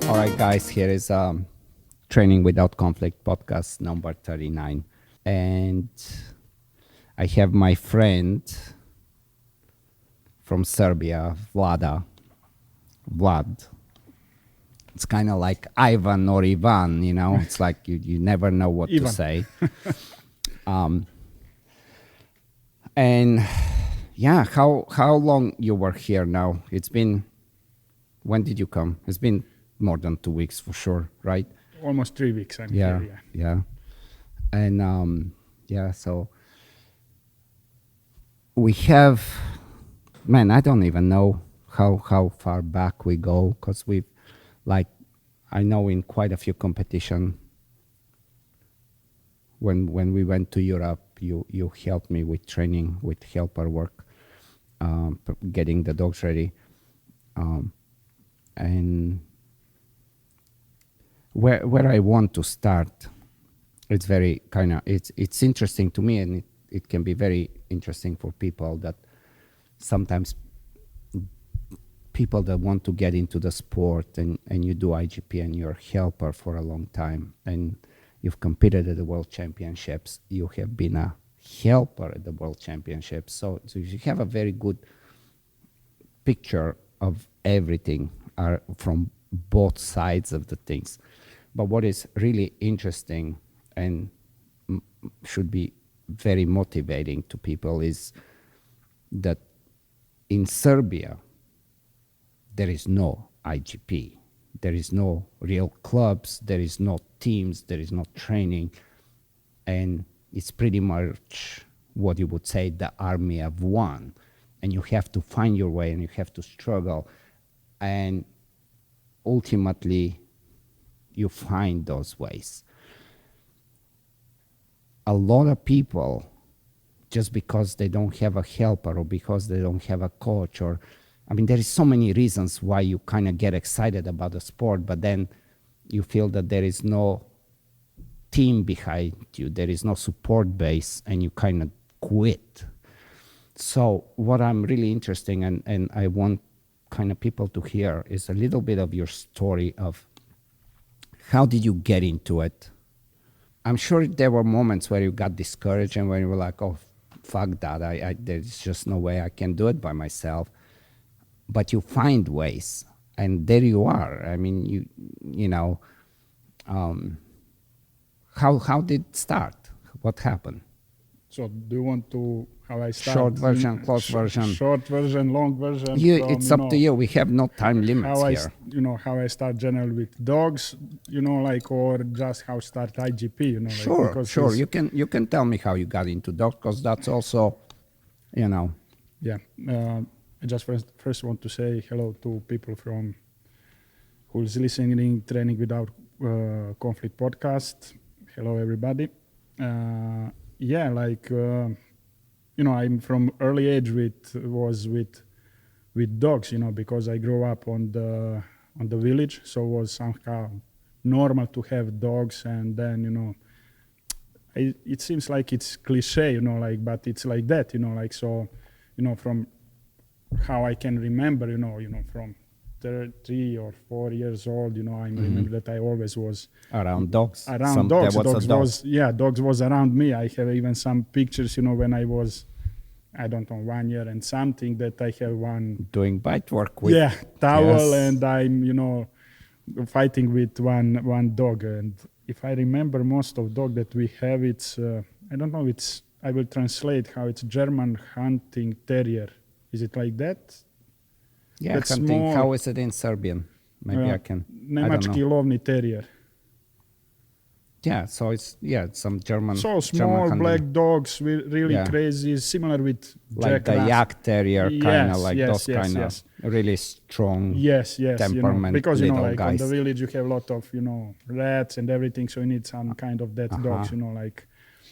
All right, guys, here is Training Without Conflict podcast number 39. And I have my friend from Serbia, Vlad. It's kind of like Ivan or Ivan, you know? It's like you never know what to say. And yeah, how long you were here now? It's been, when did you come? It's been more than 2 weeks for sure, right? Almost 3 weeks I'm here, yeah. And so we have, man, I don't even know how far back we go, because we've, like, I know in quite a few competition, when we went to Europe, you helped me with training, with helper work, getting the dogs ready, and where I want to start, it's very kind of, it's interesting to me, and it can be very interesting for people, that sometimes people that want to get into the sport, and you do IGP and you're a helper for a long time, and you've competed at the World Championships, you have been a helper at the World Championships, so you have a very good picture of everything from both sides of the things. But what is really interesting and should be very motivating to people is that in Serbia, there is no IGP. There is no real clubs. There is no teams. There is no training. And it's pretty much what you would say the army of one. And you have to find your way, and you have to struggle. And ultimately, you find those ways. A lot of people, just because they don't have a helper, or because they don't have a coach, or, I mean, there is so many reasons why you kind of get excited about the sport, but then you feel that there is no team behind you, there is no support base, and you kind of quit. So what I'm really interested in, and I want kind of people to hear, is a little bit of your story of how did you get into it? I'm sure there were moments where you got discouraged and when you were like, oh, fuck that, there's just no way I can do it by myself. But you find ways, and there you are. I mean, you know, how did it start? What happened? So do you want to, how I start? Short version, close version. Short version, long version. It's up to you. We have no time limits here. How I start generally with dogs, or just how start IGP, Sure. You can tell me how you got into dogs, because that's also, Yeah. I just first want to say hello to people who's listening, Training Without Conflict podcast. Hello, everybody. I'm from early age with dogs, because I grew up on the village, so it was somehow normal to have dogs. And then, it seems like it's cliche, but it's like that, so, from how I can remember, from 3 or 4 years old, I remember that I always was around dogs. Dogs was around me. I have even some pictures, when I was, I don't know, 1 year and something, that I have one doing bite work with towel, and I'm, fighting with one dog. And if I remember, most of dog that we have, it's I don't know, I will translate how it's German hunting terrier. Is it like that? Yeah, hunting. How is it in Serbian? Maybe I can. Nemački lovni terrier. Yeah, so it's some German. So small German black dogs, really crazy, similar with like the yak terrier, kind of like those kind of really strong. Yes, temperament, because little guys. on the village you have a lot of rats and everything, so you need some kind of that dogs,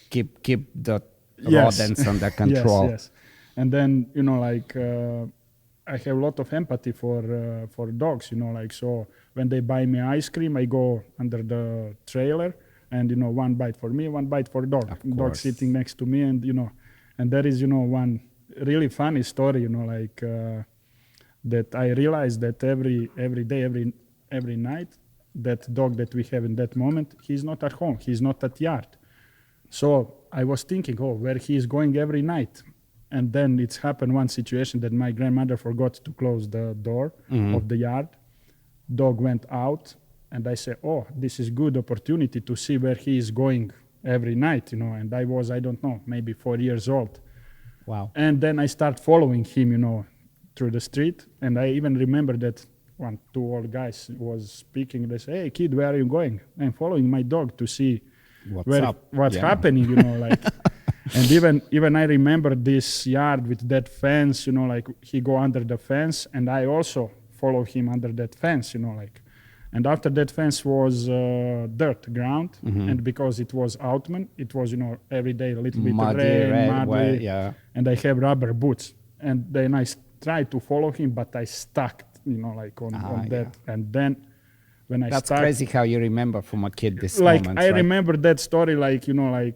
keep the rodents under control. Yes. And then I have a lot of empathy for dogs, so when they buy me ice cream, I go under the trailer, and one bite for me, one bite for dog. Dog sitting next to me, and and there is one really funny story, that I realized that every day, every every night. That dog that we have in that moment, he's not at home. He's not at yard. So I was thinking, where he is going every night. And then it's happened one situation that my grandmother forgot to close the door of the yard. Dog went out, and I said, this is good opportunity to see where he is going every night, And I was, I don't know, maybe 4 years old. Wow. And then I start following him, through the street. And I even remember that two old guys was speaking. They say, "Hey, kid, where are you going?" I'm following my dog to see what's happening, like. And even I remember this yard with that fence, like he go under the fence, and I also follow him under that fence, like. And after that fence was dirt ground, and because it was Outman, it was every day a little bit muddy, and I have rubber boots, and then I tried to follow him, but I stuck, like on that, and then. That's crazy how you remember from a kid this like moment. I remember that story like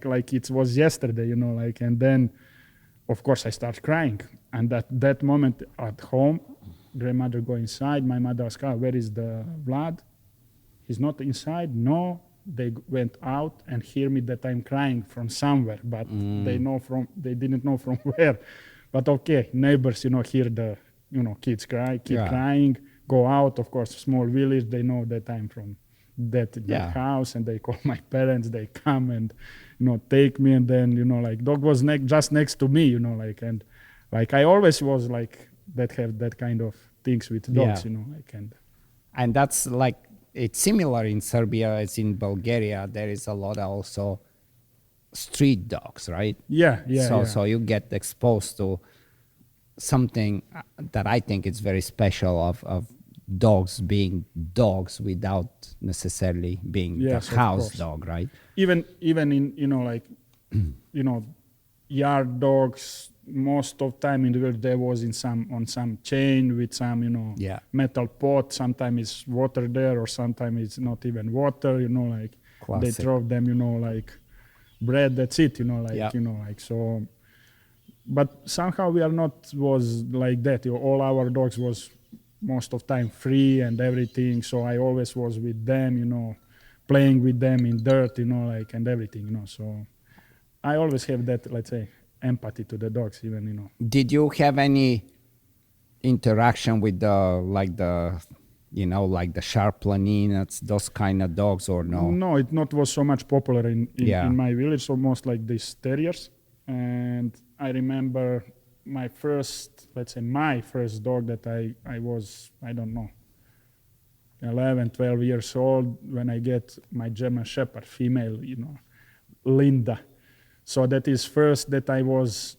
like it was yesterday, like, and then of course I start crying, and at that moment at home, grandmother go inside. My mother asked, "Where is the Vlad? He's not inside." No, they went out and hear me that I'm crying from somewhere, but they didn't know from where. But okay, neighbors, hear the kids crying. Go out, of course, small village, they know that I'm from that house, and they call my parents, they come and, take me, and then, like, dog was just next to me, like, and, like, I always was, like, have that kind of things with dogs, like, and that's, like, it's similar in Serbia as in Bulgaria. There is a lot of also street dogs, right? So you get exposed to something that I think is very special of dogs being dogs without necessarily being the house dog, right? Even in like yard dogs, most of time in the world there was on some chain with some metal pot. Sometimes it's water there, or sometimes it's not even water. Like Classic. They throw them, like bread. That's it. Like so. But somehow we are not was like that. All our dogs was most of time free and everything. So I always was with them, playing with them in dirt, like, and everything, So I always have that, let's say, empathy to the dogs, even, Did you have any interaction with like the Sharplanines, those kind of dogs, or no? No, it not was so much popular in my village. So most like these terriers. And I remember my first dog that I was, I don't know, 11, 12 years old when I get my German Shepherd female, Linda. So that is first that I was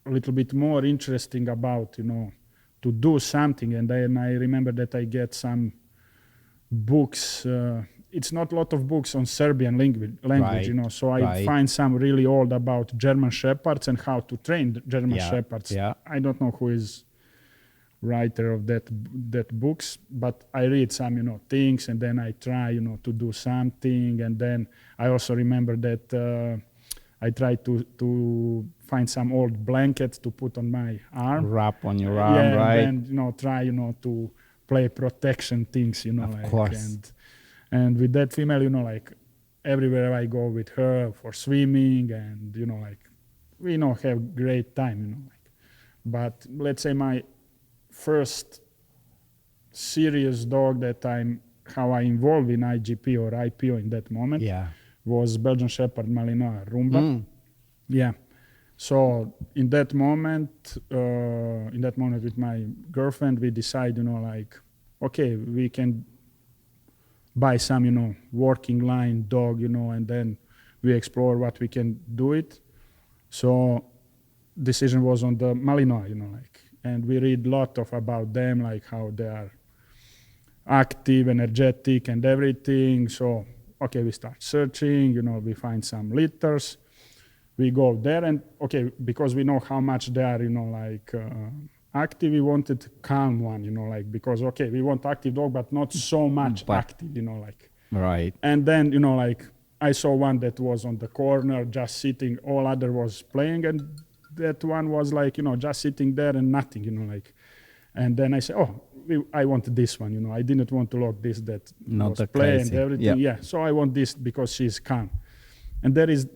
a little bit more interesting about, to do something. And then I remember that I get some books. It's not a lot of books on Serbian language, right. So I find some really old about German Shepherds and how to train German Shepherds. Yeah. I don't know who is writer of that books, but I read some, things, and then I try, to do something. And then I also remember that I tried to find some old blankets to put on my arm. Wrap on your arm, right? And then, try, to play protection things, Of course. And with that female, like everywhere I go with her for swimming, and like we have great time, like. But let's say my first serious dog that how I involved in IGP or IPO in that moment was Belgian Shepherd Malinois Rumba. Yeah. So in that moment with my girlfriend, we decide, like, okay, we can buy some, working line dog, and then we explore what we can do it. So decision was on the Malinois, like, and we read a lot about them, like how they are active, energetic, and everything. So, okay, we start searching, we find some litters. We go there, and okay, because we know how much they are, like active, we wanted calm one, like, because, okay, we want active dog, but not so much active, like. Right. And then, like, I saw one that was on the corner, just sitting, all other was playing, and that one was like, just sitting there and nothing, like. And then I said, I want this one, you know. I didn't want to look this that Not was the play crazy. and everything. Yeah. So I want this because she's calm. And there is,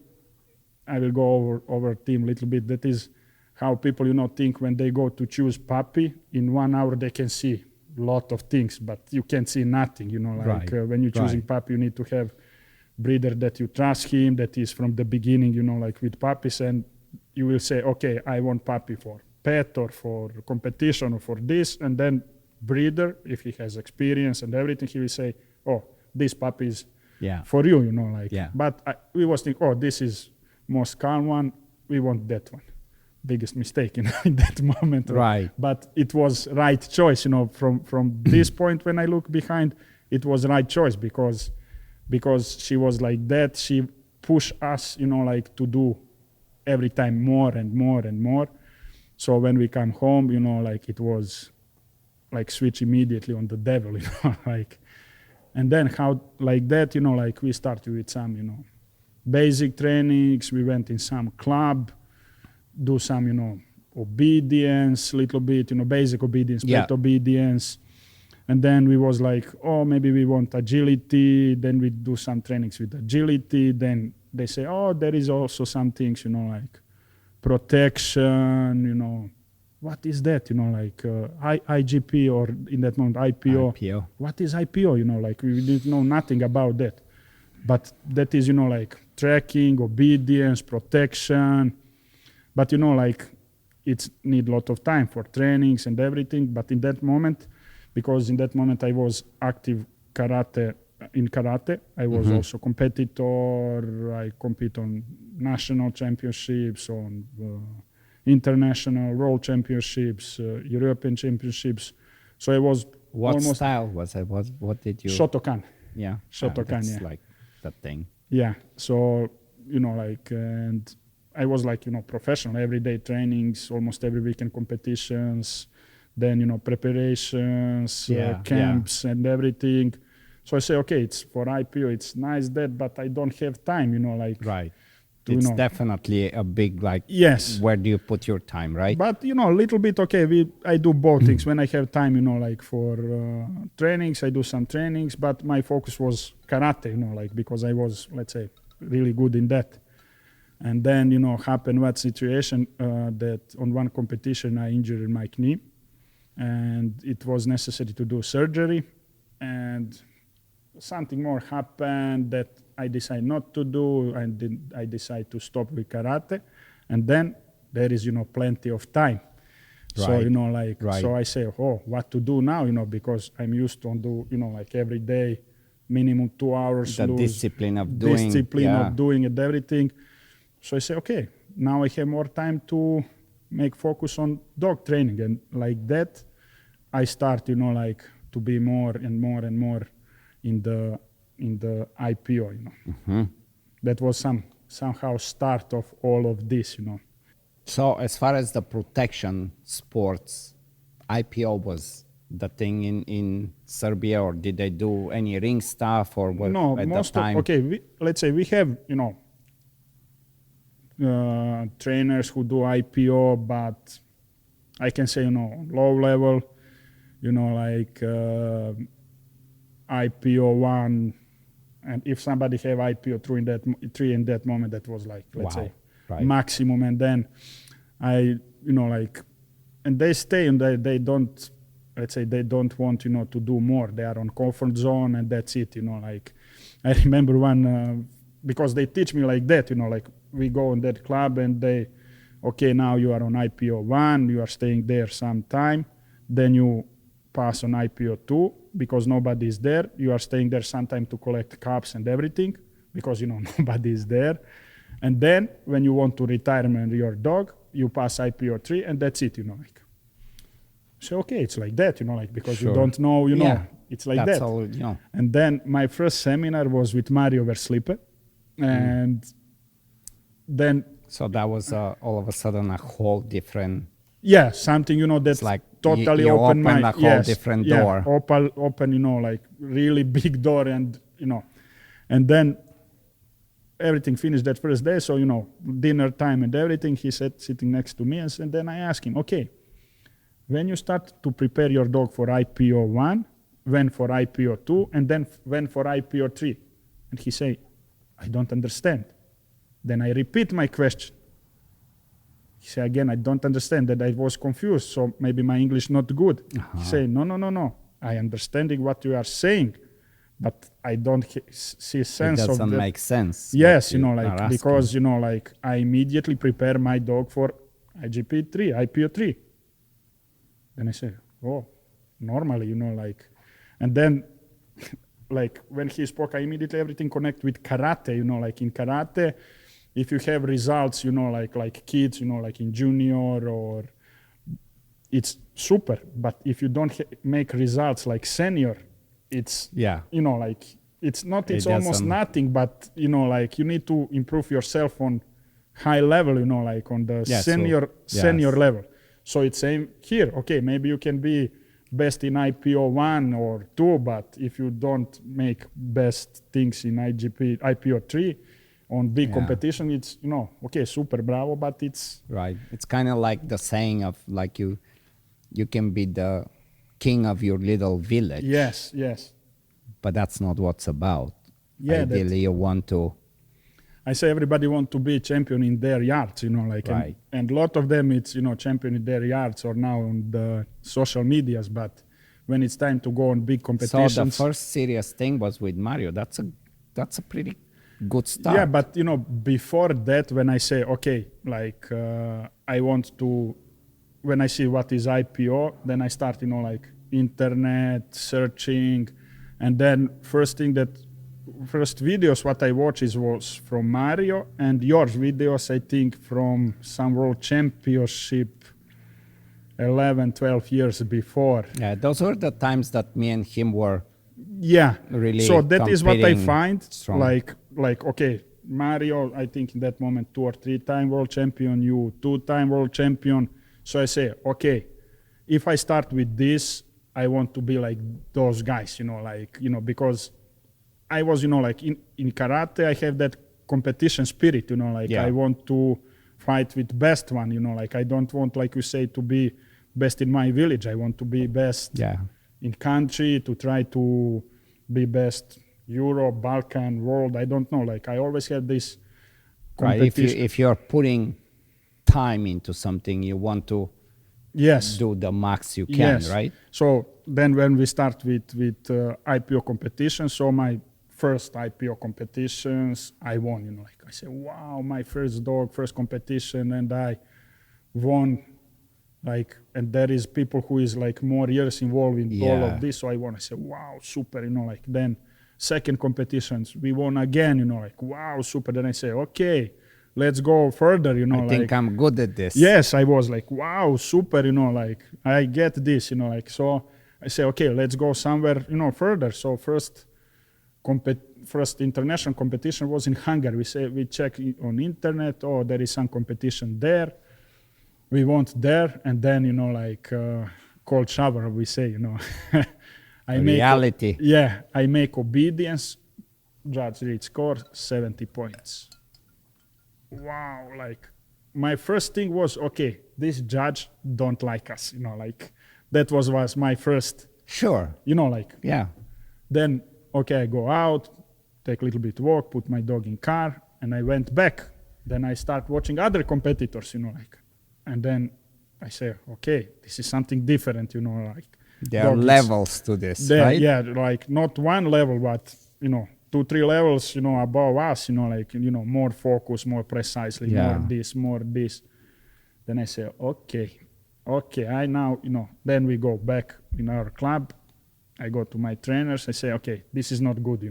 I will go over team a little bit. That is how people, you know, think when they go to choose puppy. In 1 hour they can see a lot of things, but you can't see nothing, you know. Like when you're choosing puppy, you need to have breeder that you trust him, that is from the beginning, you know, like with puppies, and you will say, okay, I want puppy for pet or for competition or for this, and then breeder, if he has experience and everything, he will say, oh, this puppy is for you, you know, like. But we was thinking, oh, this is most calm one, we want that one. Biggest mistake, you know, in that moment. Right. But it was right choice, you know, from this point when I look behind, it was right choice because she was like that. She pushed us, you know, like to do every time more and more and more. So when we come home, you know, like it was like switch immediately on the devil, you know, like. And then how like that, you know, like we started with some, you know, basic trainings. We went in some club, do some, you know, obedience, little bit, you know, basic obedience, pet obedience. And then we was like, oh, maybe we want agility. Then we do some trainings with agility. Then they say, oh, there is also some things, you know, like protection, you know. What is that? You know, like IGP or in that moment IPO. What is IPO? You know, like we didn't know nothing about that. But that is, you know, like tracking, obedience, protection. But, you know, like it's need a lot of time for trainings and everything. But in that moment, because in that moment I was active in karate. I was also competitor. I compete on national championships, on international world championships, European championships. So I was What style was it? What did you? Shotokan. Yeah. Shotokan, that's like that thing. Yeah. So, you know, like, and I was like, you know, professional, everyday trainings, almost every weekend competitions, then, you know, preparations, camps and everything. So I say, okay, it's for IPO, it's nice that, but I don't have time, you know, like. Right. To, it's you know, definitely a big, like, yes. Where do you put your time, right? But, you know, a little bit, okay, I do both things. When I have time, you know, like for trainings, I do some trainings, but my focus was karate, you know, like, because I was, let's say, really good in that. And then, you know, happened what situation that on one competition I injured my knee and it was necessary to do surgery and something more happened that I decided not to do and I decided to stop with karate. And then there is, you know, plenty of time. Right. So, you know, like, so I say, oh, what to do now, you know, because I'm used to do, you know, like every day, minimum 2 hours. The discipline of doing and everything. So I say, okay, now I have more time to make focus on dog training. And like that, I start, you know, like to be more and more and more in the IPO, you know. That was somehow start of all of this, you know. So as far as the protection sports, IPO was the thing in Serbia, or did they do any ring stuff or what? No, at most the time? Let's say we have, you know, trainers who do IPO, but I can say, you know, low level, you know, like IPO 1, and if somebody have IPO 3 in that moment, that was like, let's say, maximum. And then I, you know, like, and they stay and they don't, let's say, they don't want, you know, to do more. They are on comfort zone and that's it, you know, like, I remember one, because they teach me like that, you know, like we go in that club and they, okay, now you are on IPO 1, you are staying there some time, then you pass on IPO 2 because nobody is there. You are staying there sometime to collect cups and everything because, you know, nobody is there. And then when you want to retirement your dog, you pass IPO 3 and that's it, you know, like. So, okay, it's like that, you know, like, because you don't know, you know, it's like that's that. All, you know. And then my first seminar was with Mario Verslipe. And then... So that was all of a sudden a whole different... Yeah, something, you know, that's like totally you open my... a whole different door. Open, you know, like really big door and, you know. And then everything finished that first day. So, you know, dinner time and everything, he said, sitting next to me. And then I asked him, okay, when you start to prepare your dog for IPO 1, when for IPO 2, and then when for IPO 3. And he say, I don't understand. Then I repeat my question. He say again, I don't understand, that I was confused, so maybe my English not good. He say, no. I understanding what you are saying, but I don't see sense of it doesn't make sense. Yes, because, I immediately prepare my dog for IGP 3, IPO 3. Then I say, oh, normally, and then, when he spoke, I immediately everything connect with karate, in karate, if you have results, like kids, like in junior, or it's super. But if you don't make results like senior, it's, it's not, it's almost nothing, but, you need to improve yourself on high level, on the senior level. So it's same here. Okay, maybe you can be best in IPO 1 or 2, but if you don't make best things in IPO 3 on big competition, it's, okay, super bravo, but it's... Right. It's kind of like the saying of like you can be the king of your little village. Yes. But that's not what's about. Yeah, ideally you want to... I say everybody want to be champion in their yards, right. and a lot of them it's, champion in their yards or now on the social medias, but when it's time to go on big competitions... So the first serious thing was with Mario. That's a pretty good start. Yeah, but, before that, when I say, okay, I want to... When I see what is IPO, then I start, internet, searching, and then first videos what I watched was from Mario, and your videos, I think, from some World Championship 11, 12 years before. Yeah, those were the times that me and him were really so that is what I find strong. like okay, Mario, I think in that moment 2 or 3 time world champion, you 2-time world champion. So I say, okay, if I start with this, I want to be like those guys, because I was, in karate, I have that competition spirit, I want to fight with best one, I don't want, like you say, to be best in my village. I want to be best in country, to try to be best Europe, Balkan, world. I don't know, I always have this competition. Right, if you're putting time into something, you want to do the max you can, right? So then when we start with IPO competition, so my first IPO competitions, I won, I say, wow, my first dog, first competition, and I won, and there is people who is more years involved in all of this, so I won. I say, wow, super, then second competitions, we won again, wow, super. Then I say, okay, let's go further, I think I'm good at this. Yes, I was wow, super, I get this, so I say, okay, let's go somewhere, further. So first international competition was in Hungary. We check on internet, oh, there is some competition there. We went there, and then, cold shower, we say, Reality. I make obedience, judge read score, 70 points. Wow, my first thing was, okay, this judge don't like us, that was my first. Sure. Then, okay, I go out, take a little bit walk, put my dog in car, and I went back. Then I start watching other competitors, and then I say, okay, this is something different, There are levels to this, right? Yeah, not one level, but, 2-3 levels, above us, more focus, more precisely, more this. Then I say, okay, I now, then we go back in our club. I go to my trainers. I say, okay, this is not good,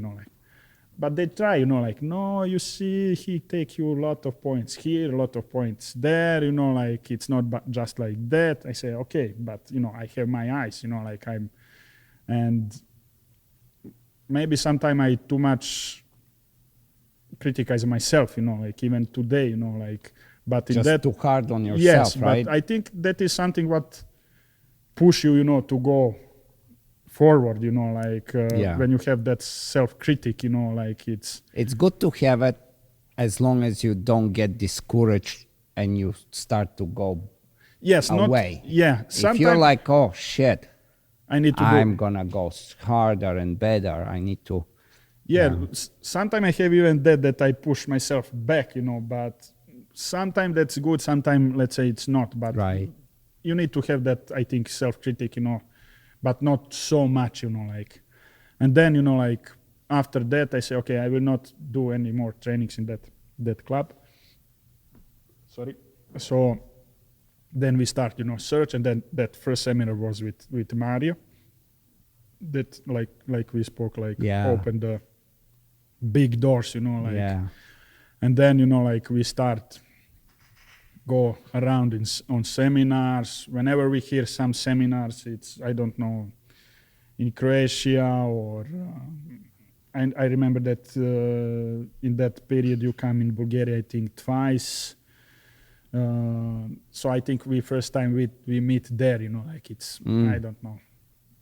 But they try, no, you see, he take you a lot of points here, a lot of points there, it's not just like that. I say, okay, but, I have my eyes, and maybe sometimes I too much criticize myself, even today, but just in that, too hard on yourself, yes, right? But I think that is something what push you, to go forward, when you have that self-critic, it's good to have it as long as you don't get discouraged and you start to go Yes, not away. yeah. If you're Sometimes like, oh shit, I need to I'm do. gonna go harder and better. I need to. Yeah, Yeah. sometimes I have even that I push myself back, but sometimes that's good. Sometimes let's say it's not. But Right. you need to have that, I think, self-critic, but not so much, like. And then, like after that, I say, okay, I will not do any more trainings in that club. Sorry. So then we start, search, and then that first seminar was with Mario. That like we spoke, like Yeah. open the big doors, like. Yeah. And then, like we start go around on seminars. Whenever we hear some seminars, it's, I don't know, in Croatia or and I remember that in that period you come in Bulgaria, I think twice. So I think we first time we meet there, like it's, I don't know.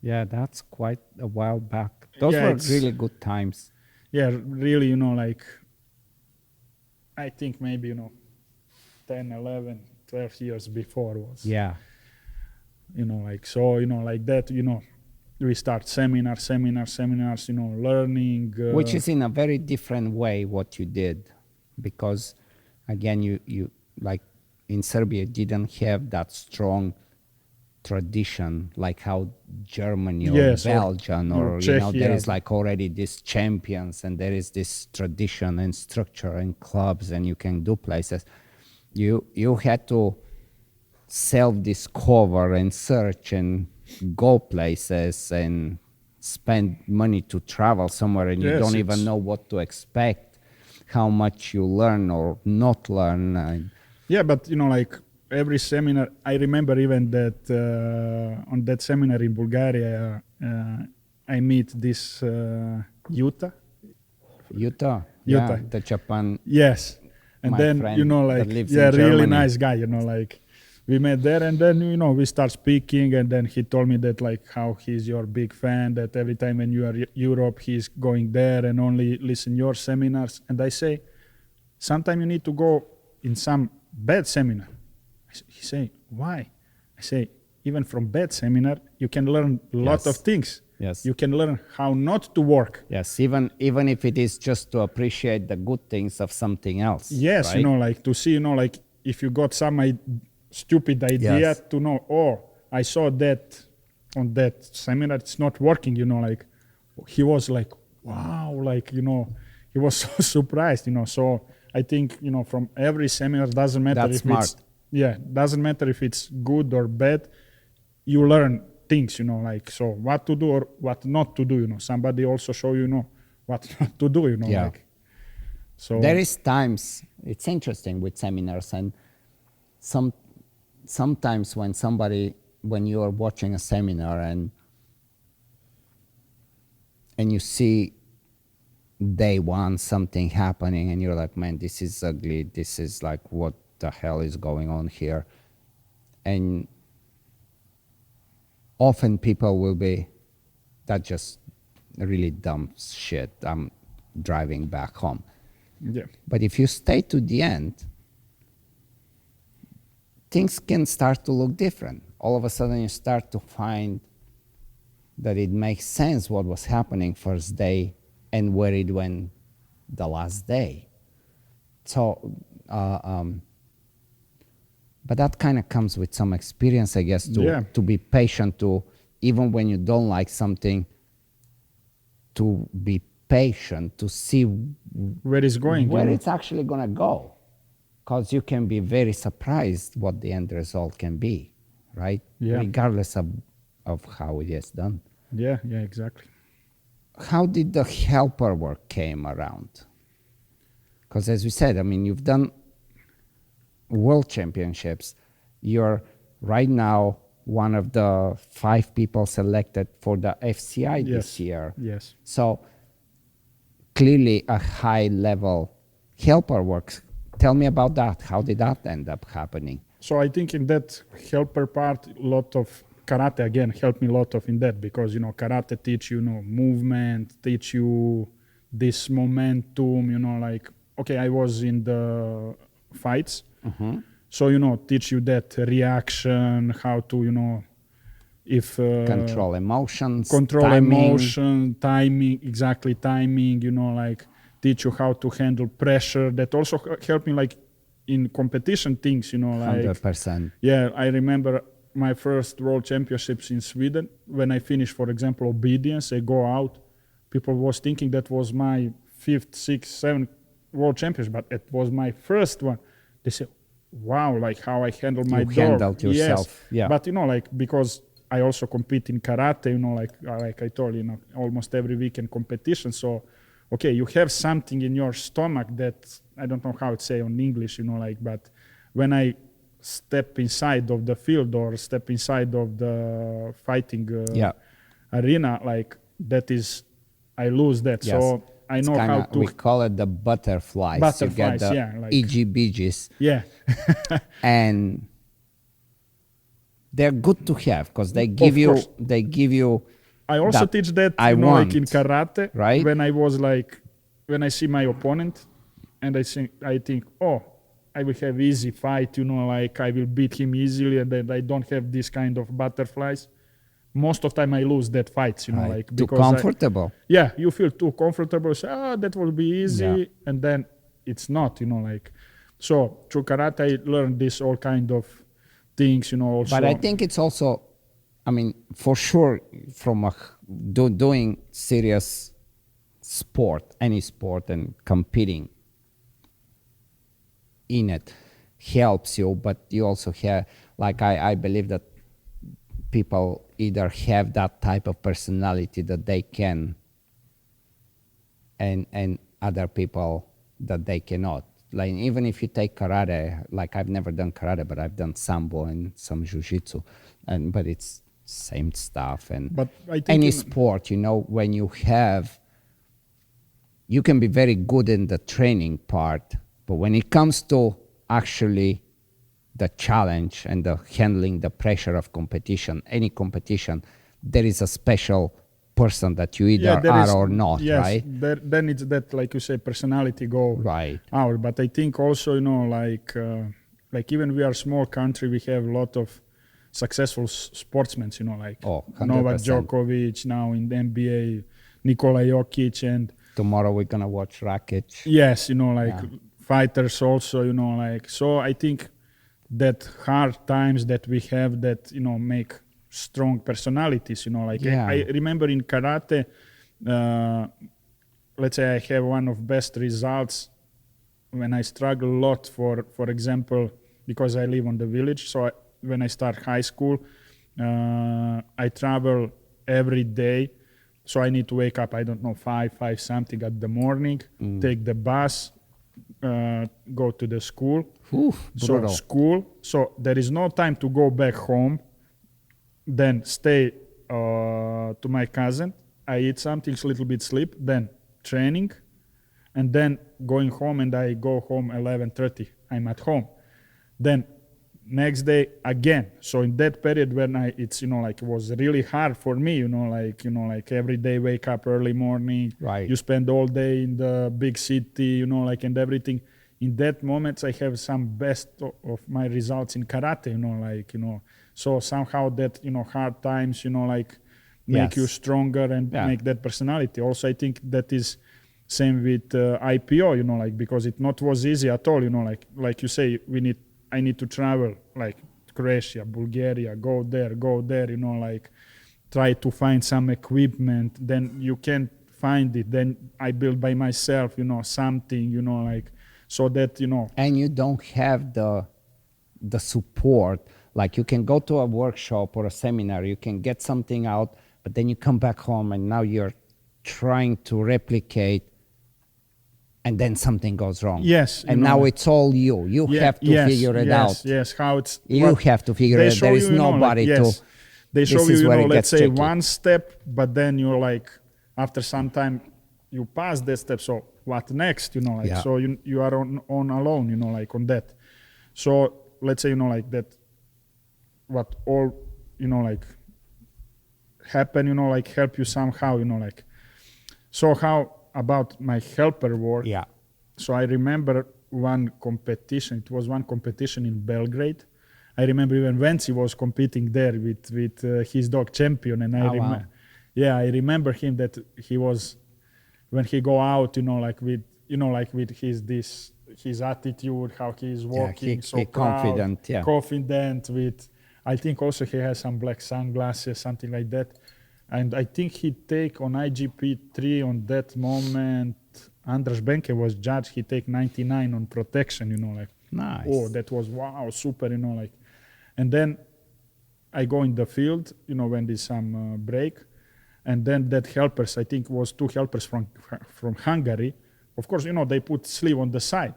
Yeah, that's quite a while back. Those Yeah, were really good times. Yeah, really, like I think maybe, 10, 11, 12 years before was. Yeah. Like, so, like that, we start seminars, learning. Which is in a very different way what you did. Because, again, you like in Serbia didn't have that strong tradition like how Germany or Yes, Belgium or Czechia. there is like already these champions and there is this tradition and structure and clubs and you can do places. You had to self-discover and search and go places and spend money to travel somewhere and you Yes, don't even know what to expect, how much you learn or not learn. Yeah, but like every seminar, I remember even that on that seminar in Bulgaria, I meet this Utah. Utah, yeah, the Japan. Yes, and My then friend like that lives yeah, in really Germany. nice guy. Like we met there, and then we start speaking, and then he told me that like how he's your big fan. That every time when you are Europe, he's going there and only listen your seminars. And I say, sometimes you need to go in some bad seminar. He say, why? I say, even from bad seminar, you can learn a lot of things. Yes. You can learn how not to work. Yes, even if it is just to appreciate the good things of something else. Yes, right? like to see, like if you got some stupid idea Yes. to know, oh, I saw that on that seminar, it's not working, like he was like, wow, like, he was so surprised, So I think, from every seminar, doesn't matter That's if smart. doesn't matter if it's good or bad, you learn things, like, so what to do or what not to do, somebody also show you, what not to do, Yeah. like, so. There is times, it's interesting with seminars and sometimes when you are watching a seminar and you see day one something happening and you're like, man, this is ugly, this is like, what the hell is going on here? And often people will be, that just really dumb shit, I'm driving back home. Yeah. But if you stay to the end, things can start to look different. All of a sudden you start to find that it makes sense what was happening first day and where it went the last day. So, but that kind of comes with some experience, I guess, to be patient, to even when you don't like something, to be patient, to see Where it's going, where it's actually going to go. Because you can be very surprised what the end result can be, right? Yeah. Regardless of how it is done. Yeah, exactly. How did the helper work came around? Because as we said, I mean, you've done World Championships. You're right now one of the 5 people selected for the FCI this year. Yes. So clearly a high level helper work. Tell me about that. How did that end up happening? So I think in that helper part, a lot of karate again helped me a lot of in that, because karate teach you movement, teach you this momentum, like, okay, I was in the fights. So, teach you that reaction, how to, if control emotions, control timing. emotion, timing, exactly timing, like teach you how to handle pressure. That also helped me like in competition things, like 100%. yeah, I remember my first world championships in Sweden. When I finished, for example, obedience, I go out. People was thinking that was my 5th, 6th, 7th world championship, but it was my first one. They say, wow, like how I handled my You dog. handled yourself. Yes. Yeah. But like because I also compete in karate, like I told you, almost every weekend competition. So, okay, you have something in your stomach that I don't know how to say on English, like, but when I step inside of the field or step inside of the fighting arena, like that is, I lose that. Yes. So I know how to. We call it the butterflies. You get the like, EGBGs. Yeah. And they're good to have because they give you. I also teach that, like in karate, right? When I see my opponent and I think, oh, I will have easy fight, like I will beat him easily and then I don't have this kind of butterflies. Most of the time I lose that fights, right. like too because comfortable. you feel too comfortable. Say, that will be easy, Yeah. and then it's not, like. So through karate, I learned this all kind of things, also. But I think it's also, I mean, for sure, from doing serious sport, any sport, and competing in it helps you. But you also have, like, I believe that people either have that type of personality that they can, and other people that they cannot. Like, even if you take karate, like I've never done karate, but I've done sambo and some jiu-jitsu, but it's same stuff. And but I think any sport, when you can be very good in the training part, but when it comes to actually the challenge and the handling the pressure of competition, any competition, there is a special person that you either are or not, yes, right? Then it's that, like you say, personality go right out. But I think also, like even we are a small country, we have a lot of successful sportsmen, like Novak Djokovic now in the NBA, Nikola Jokic, and tomorrow we're gonna watch Rakic. Yes, fighters also, like, so I think that hard times that we have that, make strong personalities, like I remember in karate, let's say I have one of best results when I struggle a lot for example, because I live on the village. So when I start high school, I travel every day. So I need to wake up, I don't know, 5 something at the morning, take the bus, go to the school. So there is no time to go back home, then stay to my cousin. I eat something, a little bit sleep, then training, and then going home, and I go home 11:30. I'm at home. Then next day again. So in that period when it's like it was really hard for me, like every day wake up early morning. Right. You spend all day in the big city, and everything. In that moment, I have some best of my results in karate, So somehow that, hard times, make you stronger and make that personality. Also, I think that is same with IPO, because it not was easy at all, like you say, I need to travel, like Croatia, Bulgaria, go there, like try to find some equipment. Then you can't find it. Then I build by myself, something, like, so that, And you don't have the support. Like you can go to a workshop or a seminar, you can get something out, but then you come back home and now you're trying to replicate, and then something goes wrong. Yes. And now it's all you. You have to figure it out. Yes, how it's... You have to figure it out. There is nobody to... They show you, let's say, one step, but then you're like, after some time, you pass that step, so what next, so you are on alone, like on that. So let's say, like that, what all, like happen, like help you somehow, like. So how about my helper work? Yeah. So I remember one competition. It was one competition in Belgrade. I remember even Venci was competing there with his dog Champion, and I I remember him that he was, when he go out, like with his attitude, how he is walking, so proud, confident. With, I think also he has some black sunglasses, something like that. And I think he take on IGP3 on that moment. Andras Benke was judge. He take 99 on protection. Nice. Oh, that was wow, super. And then I go in the field. When there's some break, and then that helpers, I think was 2 helpers from Hungary. Of course, they put sleeve on the side.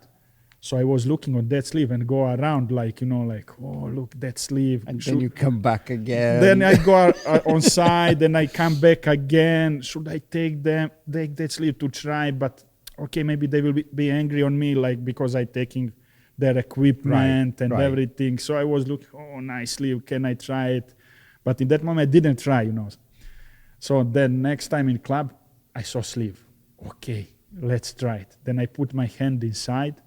So I was looking on that sleeve and go around oh, look, that sleeve. And then you come back again. Then I go on side, and I come back again. Should I take that sleeve to try? But okay, maybe they will be angry on me, because I taking their equipment and everything. So I was looking, oh, nice sleeve. Can I try it? But in that moment, I didn't try, So then next time in club, I saw sleeve. Okay, let's try it. Then I put my hand inside.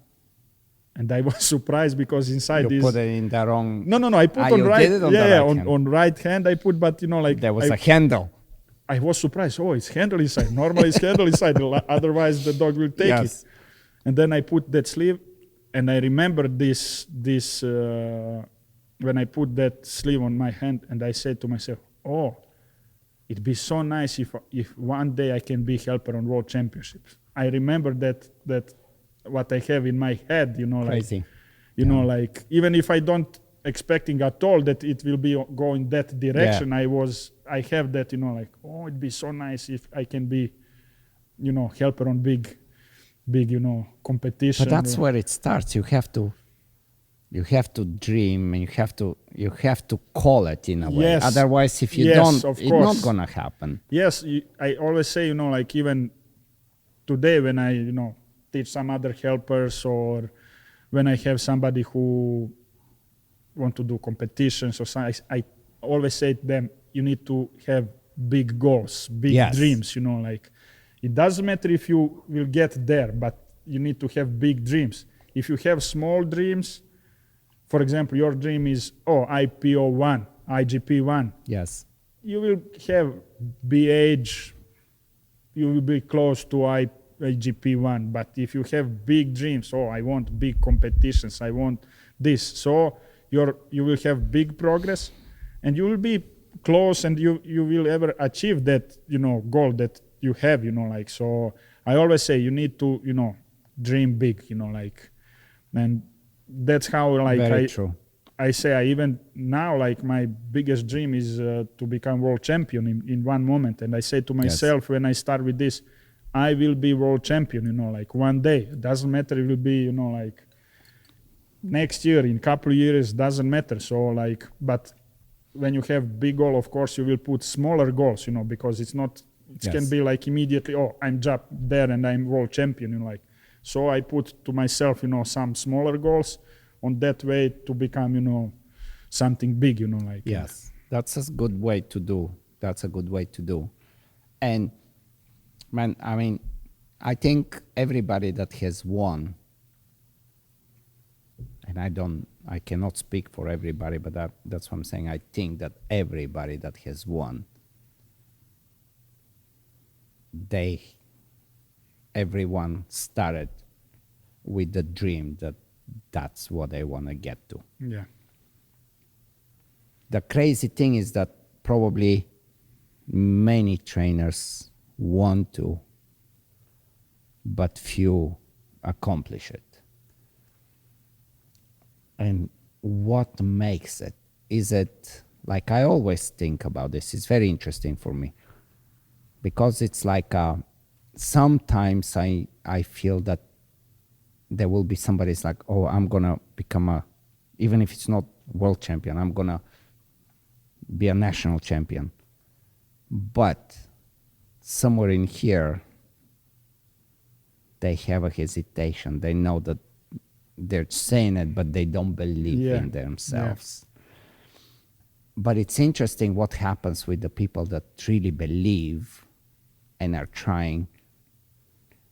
And I was surprised because inside you put it in the wrong. No. I put on right. On right hand I put, but there was a handle. I was surprised. Oh, it's handle inside. Normally it's handle inside. Otherwise the dog will take it. And then I put that sleeve, and I remember this when I put that sleeve on my hand, and I said to myself, oh, it'd be so nice if one day I can be helper on World Championships. I remember that. What I have in my head, Crazy. Even if I don't expecting at all that it will be going that direction, I have that, oh, it'd be so nice if I can be, helper on big, competition. But that's where it starts. You have to dream, and you have to call it in a way. Yes. Otherwise, if you don't, it's not gonna happen. Yes, I always say, even today when I, teach some other helpers, or when I have somebody who want to do competitions or something, I always say to them, you need to have big goals, big dreams, it doesn't matter if you will get there, but you need to have big dreams. If you have small dreams, for example, your dream is, IPO1, IGP1. Yes. You will have BH, you will be close to IGP1, but if you have big dreams, I want big competitions, I want this, so you will have big progress, and you will be close, and you will ever achieve that goal that you have, so I always say you need to dream big, and that's how Very true. I say even now my biggest dream is to become world champion in one moment, and I say to myself when I start with this, I will be world champion, one day. It doesn't matter, it will be, next year, in couple of years, doesn't matter. So but when you have big goal, of course, you will put smaller goals, because it can be immediately, I'm just there and I'm world champion, So I put to myself, some smaller goals on that way to become, something big, Yes, that's a good way to do. That's a good way to do. And man, I think everybody that has won, and I cannot speak for everybody, but that's what I'm saying. I think that everybody that has won, everyone started with the dream that that's what they want to get to. Yeah. The crazy thing is that probably many trainers want to, but few accomplish it. And what makes it? Is it, I always think about this, it's very interesting for me, because it's sometimes I feel that there will be somebody's I'm gonna become even if it's not world champion, I'm gonna be a national champion. But somewhere in here, they have a hesitation. They know that they're saying it, but they don't believe in themselves. But it's interesting what happens with the people that really believe and are trying.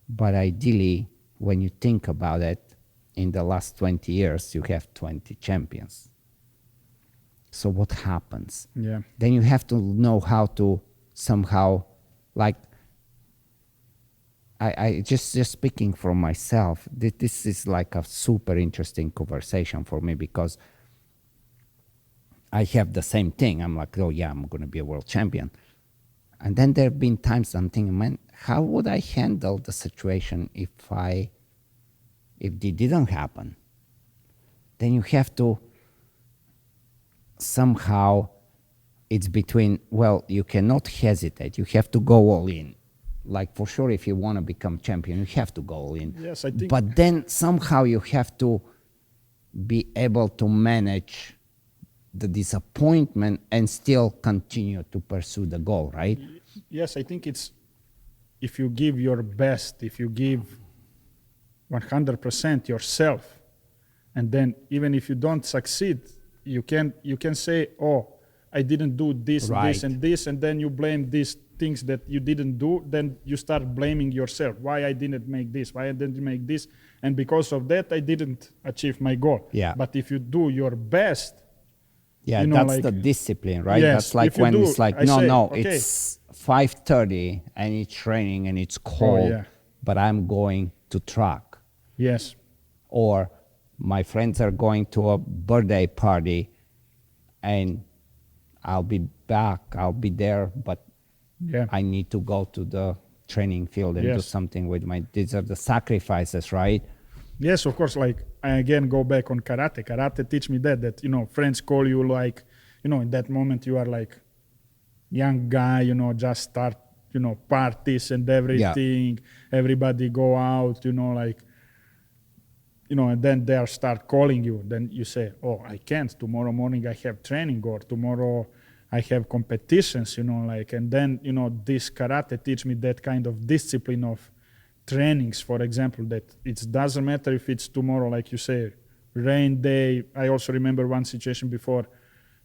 But ideally, when you think about it, in the last 20 years, you have 20 champions. So what happens? Yeah. Then you have to know how to somehow, like, I just speaking from myself, this is like a super interesting conversation for me, because I have the same thing. I'm like, oh yeah, I'm going to be a world champion. And then there have been times I'm thinking, man, how would I handle the situation if it didn't happen? Then you have to somehow, it's between, well, you cannot hesitate. You have to go all in. Like, for sure, if you want to become champion, you have to go all in. Yes, I think. But then somehow you have to be able to manage the disappointment and still continue to pursue the goal, right? Yes, I think it's, if you give your best, if you give 100% yourself, and then even if you don't succeed, you can say, oh, I didn't do this, Right. this, and this, and then you blame these things that you didn't do. Then you start blaming yourself. Why I didn't make this? Why I didn't make this? And because of that, I didn't achieve my goal. Yeah. But if you do your best, Yeah, you know, that's like, the discipline, right? yes, That's like if you when do, it's like, I no, say, no, okay. it's 5:30 and it's raining and it's cold, yeah. but I'm going to track. yes, Or my friends are going to a birthday party and I'll be back, I'll be there, but yeah, I need to go to the training field and do Yes. something with these are the sacrifices, right? yes, of course. Like, I again go back on karate. Karate teach me that, you know, friends call you, like, you know, in that moment you are like young guy, you know, just start, you know, parties and everything. Everybody go out, you know, like, you know, and then they start calling you. Then you say, oh, I can't. Tomorrow morning I have training, or tomorrow I have competitions, you know, like, and then, you know, this karate teach me that kind of discipline of trainings, for example, that it doesn't matter if it's tomorrow, like you say, rain day. I also remember one situation before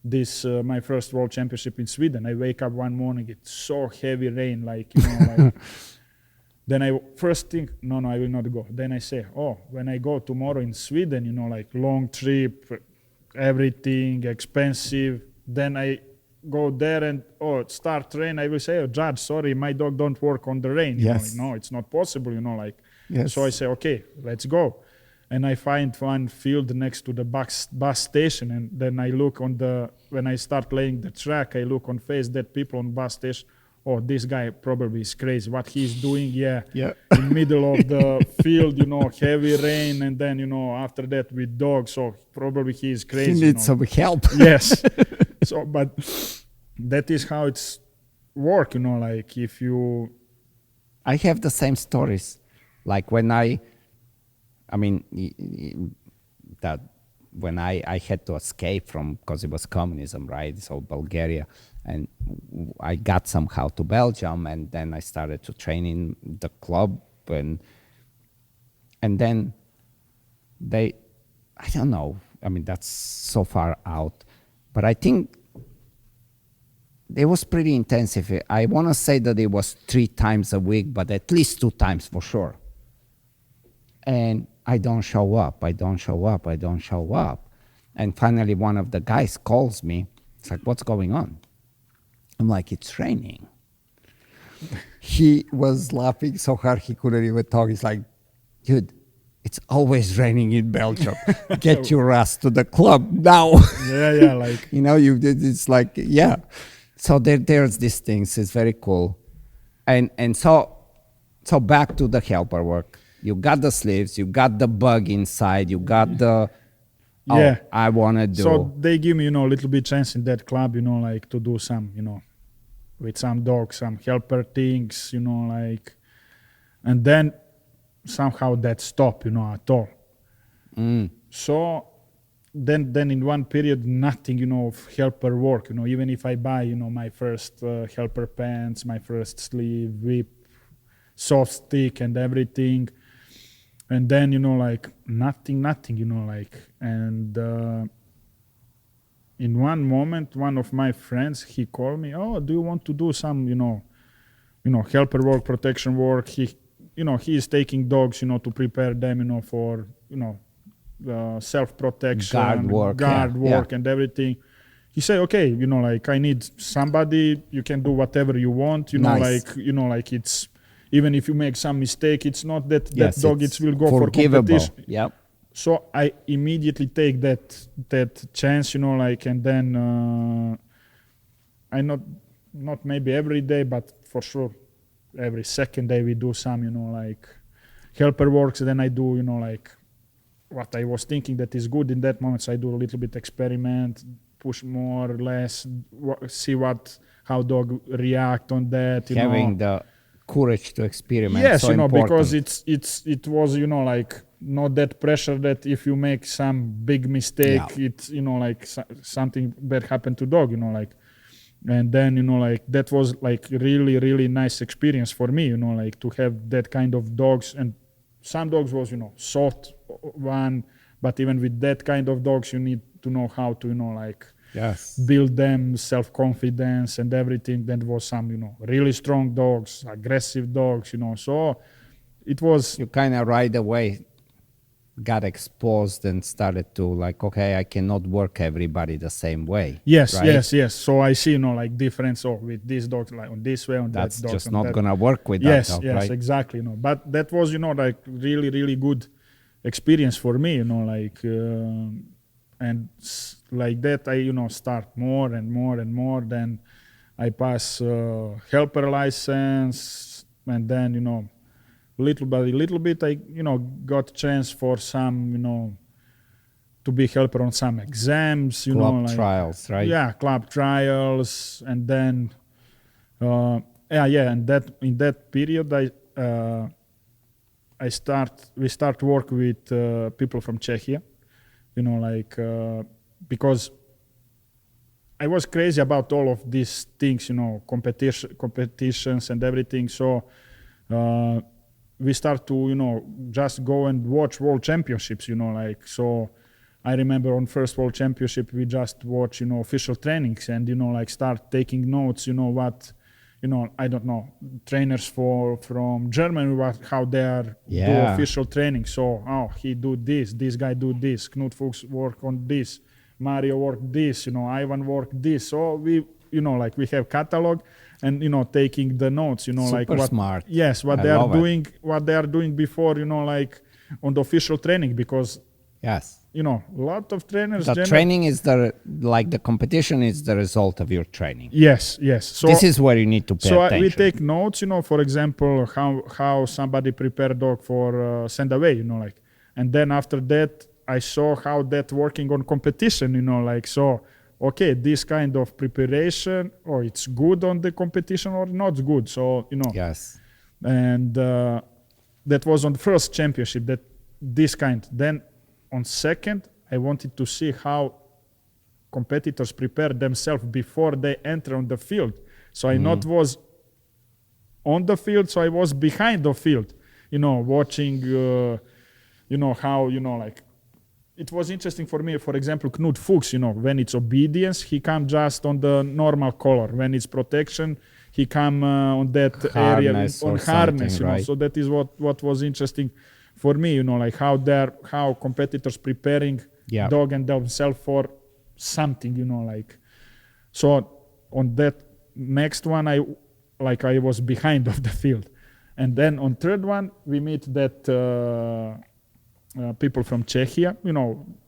this, my first world championship in Sweden. I wake up one morning, it's so heavy rain, like, you know, like, then I first think, no, I will not go. Then I say, oh, when I go tomorrow in Sweden, you know, like long trip, everything expensive. Then I go there and, oh, start rain. I will say, oh, Judge, sorry, my dog don't work on the rain. You know, Yes. like, no, it's not possible, you know, like. Yes. So I say, okay, let's go. And I find one field next to the bus station. And then I look on when I start laying the track, I look on face that people on bus station, oh, this guy probably is crazy. What he's doing, Yeah. in middle of the field, you know, heavy rain, and then, you know, after that with dogs, so probably he is crazy. He you needs know. some help. Yes. So, but that is how it's work, you know, like if you, I have the same stories. Like when I mean, that when I had to escape from, because it was communism, right? So Bulgaria, and I got somehow to Belgium, and then I started to train in the club, and then I don't know. I mean, that's so far out, but I think it was pretty intensive. I want to say that it was 3 times a week, but at least 2 times for sure. And I don't show up. And finally, one of the guys calls me. It's like, what's going on? I'm like, it's raining. He was laughing so hard he couldn't even talk. He's like, dude, it's always raining in Belgium. Get your ass to the club now. yeah, like, You know, it's like, yeah. So there's these things. It's very cool. And so back to the helper work. You got the sleeves, you got the bug inside, you got the, Yeah. I want to do. So they give me, you know, a little bit chance in that club, you know, like to do some, you know, with some dogs, some helper things, you know, like, and then somehow that stopped, you know, at all. So then in one period, nothing, you know, of helper work, you know, even if I buy, you know, my first helper pants, my first sleeve, whip, soft stick and everything. And then, you know, like nothing, you know, like, and in one moment, one of my friends, he called me, oh, do you want to do some, you know, helper work, protection work? He is taking dogs, you know, to prepare them, you know, for, you know, self-protection, guard work, and everything. He said, okay, like I need somebody, you can do whatever you want, Nice. like it's, even if you make some mistake, it's not that Yes, that dog it's it will go for forgivable. competition. Yep. So I immediately take that chance, like, and then I not maybe every day, but for sure every second day we do some, like helper works. Then I do, like what I was thinking that is good in that moment. So I do a little bit experiment, push more or less, see how dog react on that. Having the courage to experiment. Yes, so important. because it was, like not that pressure that if you make some big mistake, it's, like something bad happened to dog, like. And then, like that was like really, really nice experience for me, like to have that kind of dogs. And some dogs was, soft one, but even with that kind of dogs, you need to know how to, like build them self-confidence and everything. That was some, really strong dogs, aggressive dogs, so it was. You kind of right away got exposed and started to like, okay, I cannot work everybody the same way. Yes, right? yes. So I see, like difference with these dogs, like on this way, on that's that dog. That's just not gonna work with yes, that dog, yes, right? exactly. But that was, like really, really good experience for me, like, and like that I, start more and more and more. Then I pass helper license, and then, little by little bit I got chance for some to be helper on some exams, club like trials, right? Yeah, club trials. And then and that in that period we start work with people from Czechia, like because I was crazy about all of these things, competitions and everything. So we start to, just go and watch World Championships, like, so I remember on first World Championship, we just watch, official trainings and, like start taking notes, what, I don't know, trainers from Germany, how they are do official training. So, he do this guy do this, Knut Fuchs work on this, Mario work this, Ivan work this. So we, like we have catalog and, taking the notes, Super like what smart. Yes, what they are doing before, like on the official training, because yes, a lot of trainers. The training is the competition is the result of your training. Yes. So this is where you need to pay attention. So we take notes, for example, how somebody prepare dog for send away, like, and then after that I saw how that working on competition, like, so. Okay, this kind of preparation, or it's good on the competition or not good. So, Yes. And that was on the first championship, that this kind. Then on second, I wanted to see how competitors prepare themselves before they enter on the field. So I not was on the field, so I was behind the field, watching, how, like, it was interesting for me. For example, Knut Fuchs, when it's obedience, he come just on the normal color. When it's protection, he come on that harness area on harness. Right? So that is what was interesting for me. Like how competitors preparing dog and themselves for something. Like, so on that next one, I was behind of the field, and then on third one we meet that. People from Czechia,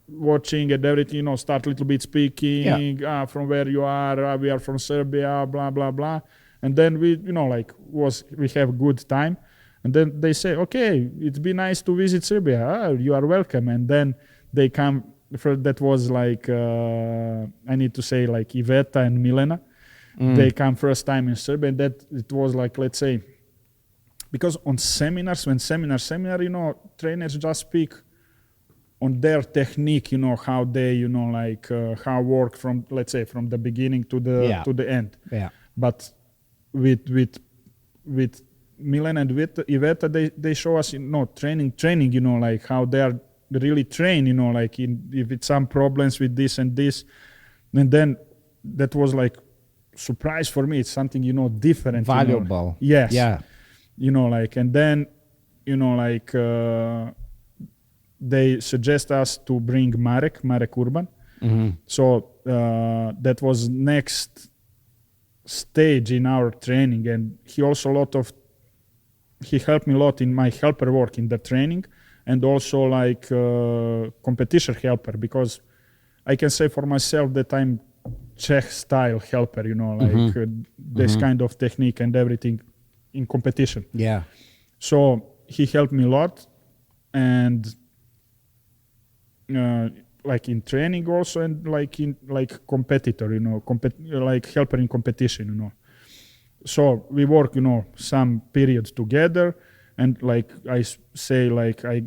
watching and everything, start a little bit speaking, from where you are, we are from Serbia, blah, blah, blah. And then we, we have good time. And then they say, okay, it'd be nice to visit Serbia. You are welcome. And then they come, that was like, I need to say like Iveta and Milena. They come first time in Serbia, and that it was like, let's say, because on seminars, seminar, trainers just speak on their technique, how they, how work from, let's say, from the beginning to the end. Yeah. But with Milan and with Iveta, they show us, training, like how they are really trained, like if it's some problems with this and this, and then that was like surprise for me. It's something, different, valuable. Yes. Yeah. Like, and then, like, they suggest us to bring Marek Urban. So that was next stage in our training, and he also he helped me a lot in my helper work in the training, and also like competition helper, because I can say for myself that I'm Czech style helper, like this kind of technique and everything in competition. Yeah. So he helped me a lot, and like in training also, and like in like competitor, like helper in competition, So we work, some periods together, and like I say, like I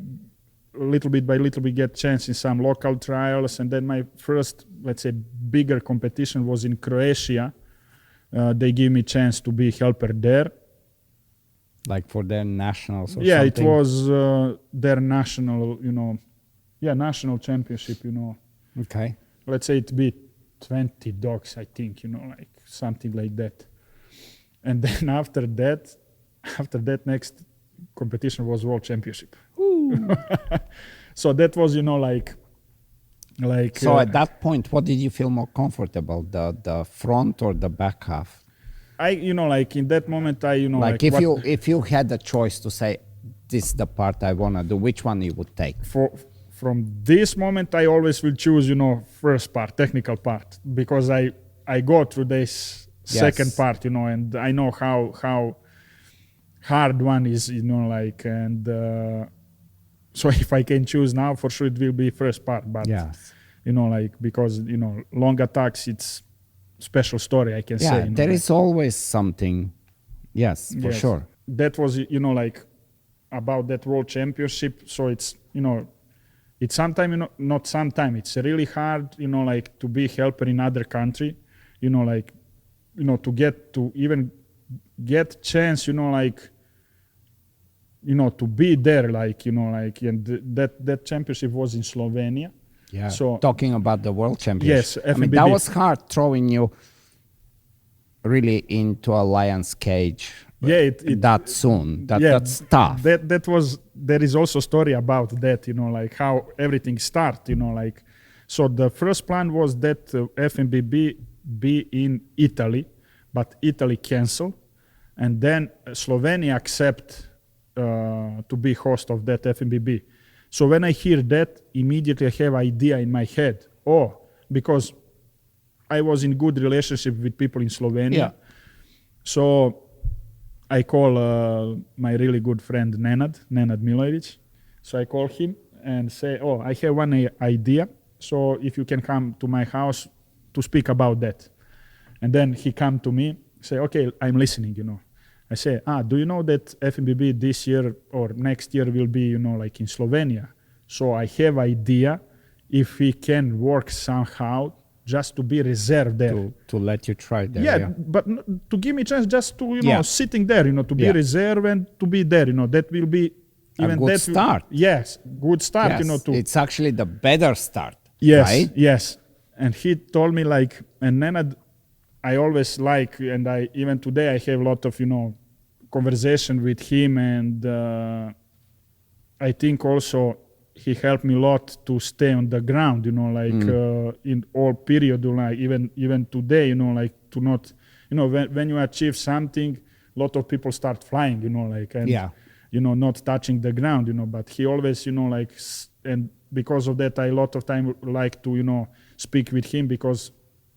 little bit by little bit get chance in some local trials, and then my first, let's say, bigger competition was in Croatia. They give me chance to be helper there. Like for their nationals or yeah, something? it was their national, national championship, Okay. Let's say it be 20 dogs, I think, like something like that. And then after that next competition was World Championship. So that was, like. So at that point, what did you feel more comfortable, the front or the back half? Like in that moment, like if you had the choice to say, this is the part I wanna do, which one you would take? From this moment, I always will choose, first part, technical part, because I go through this second part, and I know how hard one is, like, and so if I can choose now, for sure it will be first part, but like, because long attacks, it's special story, I can say. There is always something. Yes, for sure. That was, like, about that World Championship. So it's, it's sometime, not sometime. It's really hard, like, to be helper in other country, like, to get chance, like, to be there, like, like, and that championship was in Slovenia. Yeah. So talking about the World Championship. Yes, I mean, that was hard, throwing you really into a lion's cage. That soon. That's tough. There is also story about that, like how everything started, like, so the first plan was that FMBB be in Italy, but Italy canceled, and then Slovenia accept to be host of that FMBB. So when I hear that, immediately I have idea in my head. Because I was in good relationship with people in Slovenia. Yeah. So I call my really good friend Nenad Milojevic. So I call him and say, I have one idea. So if you can come to my house to speak about that. And then he come to me, say, okay, I'm listening, I say, do you know that FMBB this year or next year will be, like in Slovenia? So I have idea if we can work somehow just to be reserved there. To let you try there. Yeah, but to give me chance just to, sitting there, to be reserved and to be there, that will be even a good start. Yes, good start, Yes, it's actually the better start. Yes, right? Yes. And he told me, like, and then I always like, and even today I have a lot of, conversation with him, and I think also he helped me a lot to stay on the ground, like in all period, like even today, like to not, when you achieve something, a lot of people start flying, like, and not touching the ground, but he always, like, and because of that, I a lot of time like to, speak with him, because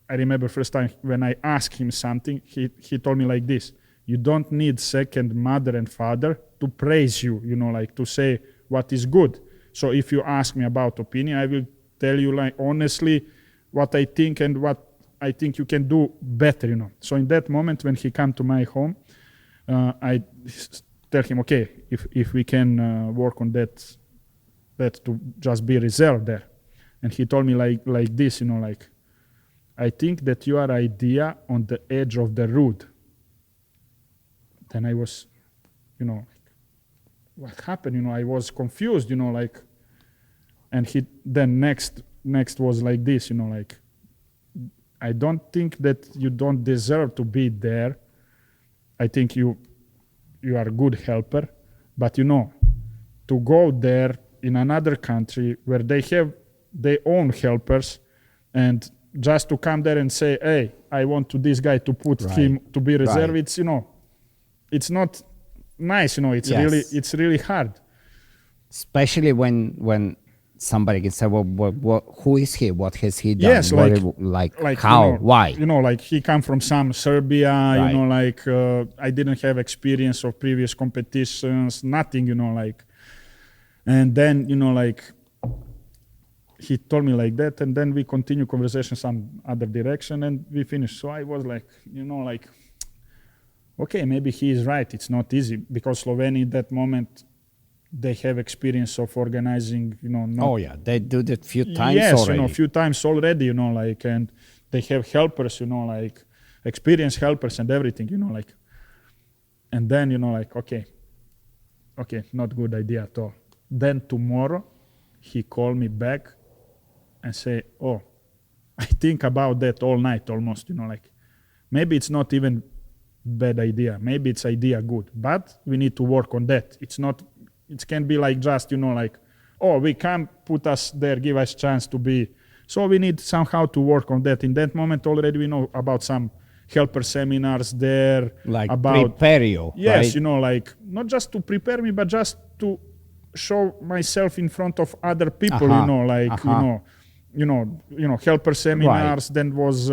I remember first time when I asked him something, he told me like this: you don't need second mother and father to praise you, like to say what is good. So if you ask me about opinion, I will tell you, like, honestly what I think and what I think you can do better, So in that moment when he come to my home, I tell him, okay, if we can work on that to just be reserved there. And he told me like this, like, I think that your idea on the edge of the road. Then I was, like, what happened? I was confused, like, and he then next was like this, like, I don't think that you don't deserve to be there. I think you are a good helper, but to go there in another country where they have their own helpers, and just to come there and say, hey, I want to this guy to put him to be reserve, it's, you know, it's not nice, you know, it's really hard. Especially when somebody can say, well, who is he? What has he done? Yes, like how? You know, why? You know, like he come from some Serbia, you know, like I didn't have experience of previous competitions, nothing, you know, like. And then, you know, like he told me like that, and then we continue conversation some other direction, and we finished. So I was like, you know, like, okay, maybe he is right. It's not easy because Slovenia at that moment, they have experience of organizing, you know. They do that few times yes, already. You know, few times already, you know, like, and they have helpers, you know, like experienced helpers and everything, you know, like. And then, you know, like, okay, not good idea at all. Then tomorrow, he called me back and say, oh, I think about that all night almost, you know, like, maybe it's not even bad idea. Maybe it's idea good, but we need to work on that. It's not, it can be like just, you know, like, oh, we can't put us there, give us chance to be. So we need somehow to work on that. In that moment already we know about some helper seminars there. Like about, prepare you, yes, right? you know, like not just to prepare me, but just to show myself in front of other people, you know, like, you know, helper seminars. Then was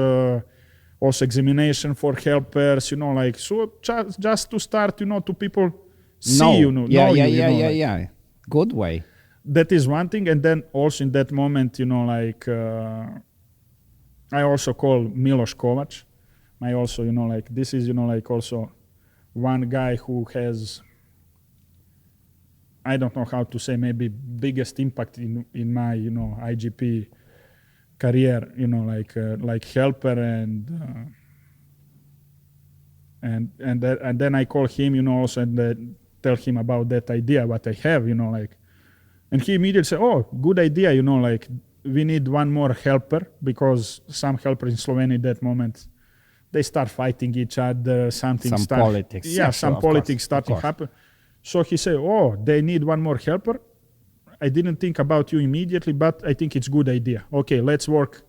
also examination for helpers, you know, like, so just to start, you know, to people see, you know, know you, you know, like, good way. That is one thing. And then also in that moment, you know, like, I also call Miloš Kovač. I also, you know, like, this is, you know, like also one guy who has, I don't know how to say, maybe biggest impact in my, you know, IGP career, you know, like helper, and then I call him, you know, also, and tell him about that idea what I have, you know, like, and he immediately said, oh, good idea, you know, like, we need one more helper, because some helpers in Slovenia at that moment, they start fighting each other, some politics. Yeah, some politics starting to happen. So he said, oh, they need one more helper. I didn't think about you immediately, but I think it's a good idea. Okay, let's work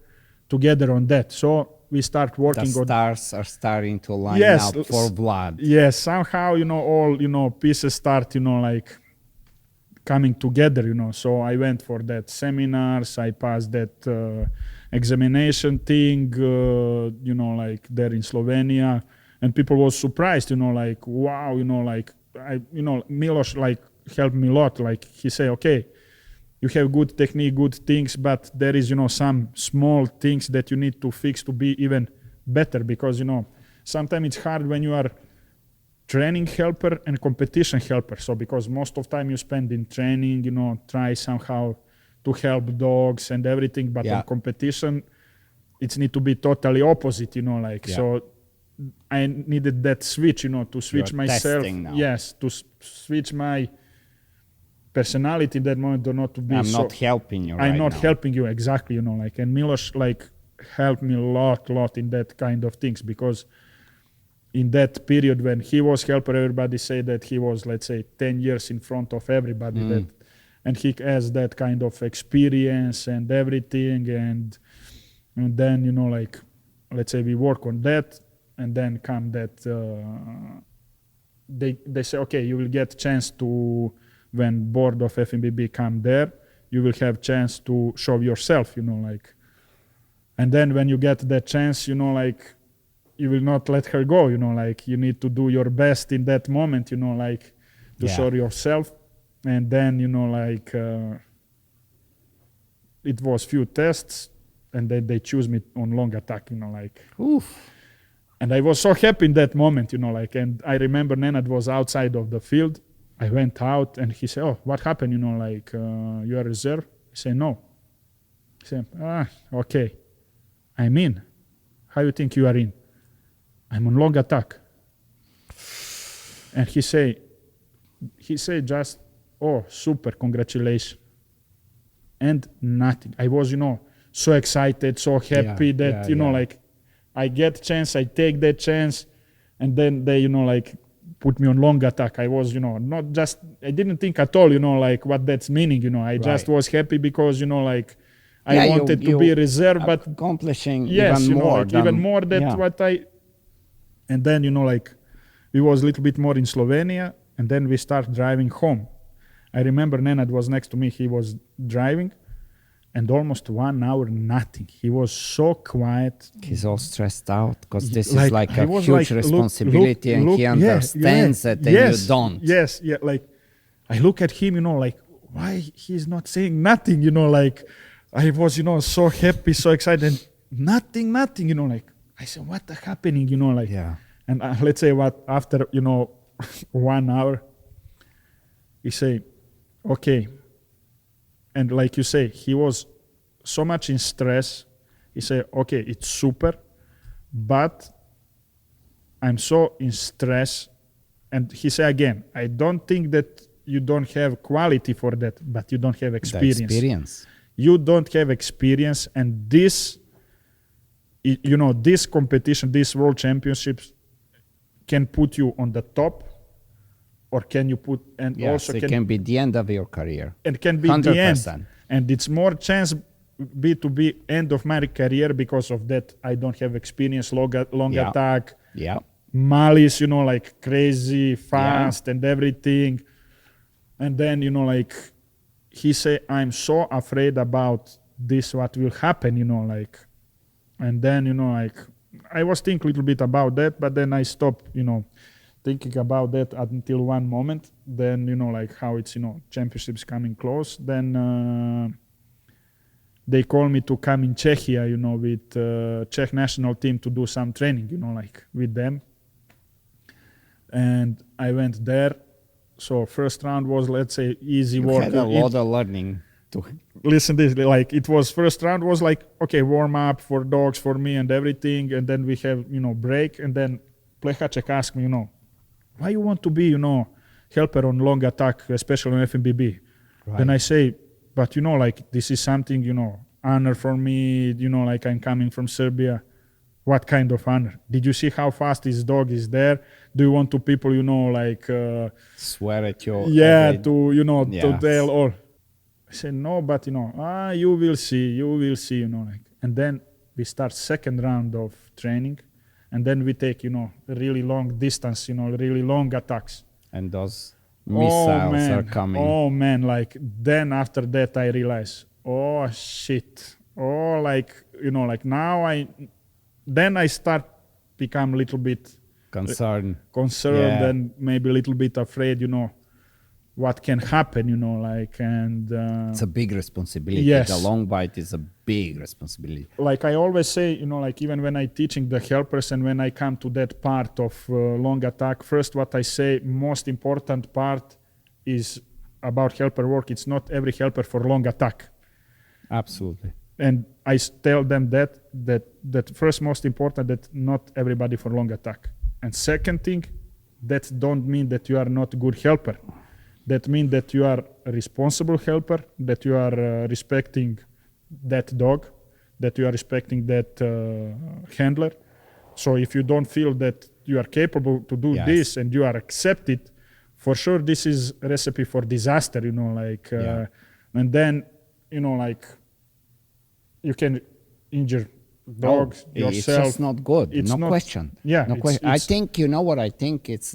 together on that. So we start working on... The stars are starting to line up for Vlad. Yes, somehow, you know, all, you know, pieces start, you know, like coming together, you know. So I went for that seminars, I passed that examination thing, you know, like there in Slovenia. And people was surprised, you know, like, wow, you know, like, you know, Miloš, like, helped me a lot. Like, he said, okay, you have good technique, good things, but there is, you know, some small things that you need to fix to be even better, because, you know, sometimes it's hard when you are training helper and competition helper. So because most of time you spend in training, you know, try somehow to help dogs and everything, but in competition, it need to be totally opposite, you know, like, so I needed that switch, you know, to switch myself. Yes, to switch my personality in that moment, or not to be I'm not helping you I'm not now. helping you, exactly, you know, like, and Miloš, like, helped me a lot in that kind of things, because in that period when he was helper, everybody say that he was, let's say, 10 years in front of everybody, that, and he has that kind of experience and everything, and then, you know, like, let's say we work on that, and then come that they say, okay, you will get chance to, when board of FMBB come there, you will have chance to show yourself, you know, like, and then when you get that chance, you know, like, you will not let her go, you know, like, you need to do your best in that moment, you know, like, to show yourself. And then, you know, like, it was few tests, and then they choose me on long attack, you know, like. Oof. And I was so happy in that moment, you know, like, and I remember Nenad was outside of the field. I went out, and he said, oh, what happened, you know, like, you are reserve? I said, no. He said, okay. I'm in. How you think you are in? I'm on long attack. And he said just, oh, super, congratulations. And nothing. I was, you know, so excited, so happy that, you know, like, I get chance, I take that chance, and then they, you know, like, put me on long attack. I was, not just, I didn't think at all, like what that's meaning, I just was happy because, like I wanted to be reserved, but accomplishing yes, even more like even more than what and then, like we was a little bit more in Slovenia, and then we start driving home. I remember Nenad was next to me, he was driving, and almost 1 hour, nothing. He was so quiet. He's all stressed out because this is Like, like I a was huge like, responsibility, and he understands it, and yes, you don't. Yes, yeah. Like, I look at him, like, why he's not saying nothing, like, I was, so happy, so excited, and nothing, like, I said, what the happening, like, and let's say what, after, 1 hour, he say, okay. And like you say, he was so much in stress. He said, okay, it's super, but I'm so in stress. And he said again, I don't think that you don't have quality for that, but you don't have experience. You don't have experience. And this, this competition, these world championships can put you on the top, or can you put, and also it can be the end of your career. It can be 100%. The end. And it's more chance to be end of my career because of that. I don't have experience, long attack, malice, like crazy, fast and everything. And then, like he said, I'm so afraid about this, what will happen, like, and then, like I was thinking a little bit about that, but then I stopped, thinking about that until one moment. Then, like how it's, championships coming close. Then they call me to come in Czechia, with Czech national team to do some training, like with them. And I went there. So first round was, let's say, easy work. You had a lot of learning. Listen this, like it was, first round was like, okay, warm up for dogs, for me and everything. And then we have, break. And then Plechacek asked me, why you want to be, helper on long attack, especially on FMBB? Right. Then I say, but like this is something, honor for me, like I'm coming from Serbia. What kind of honor? Did you see how fast this dog is there? Do you want to people, like swear at you? To tell all. I said no, but you will see, like. And then we start second round of training. And then we take, really long distance, really long attacks. And those missiles are coming. Oh, man. Like, then after that, I realize, oh, shit. Oh, like, like now then I start become a little bit concerned and maybe a little bit afraid, what can happen, like, and it's a big responsibility. Yes. The long bite is a big responsibility. Like I always say, like even when I teaching the helpers and when I come to that part of long attack, first what I say, most important part is about helper work. It's not every helper for long attack. Absolutely. And I tell them that first most important, that not everybody for long attack. And second thing, that don't mean that you are not a good helper. That means that you are a responsible helper, that you are respecting that dog, that you are respecting that handler. So if you don't feel that you are capable to do this and you are accepted, for sure this is a recipe for disaster, and then, like you can injure dogs, yourself. It's just not good. It's no question. Yeah. No question. I think, what I think it's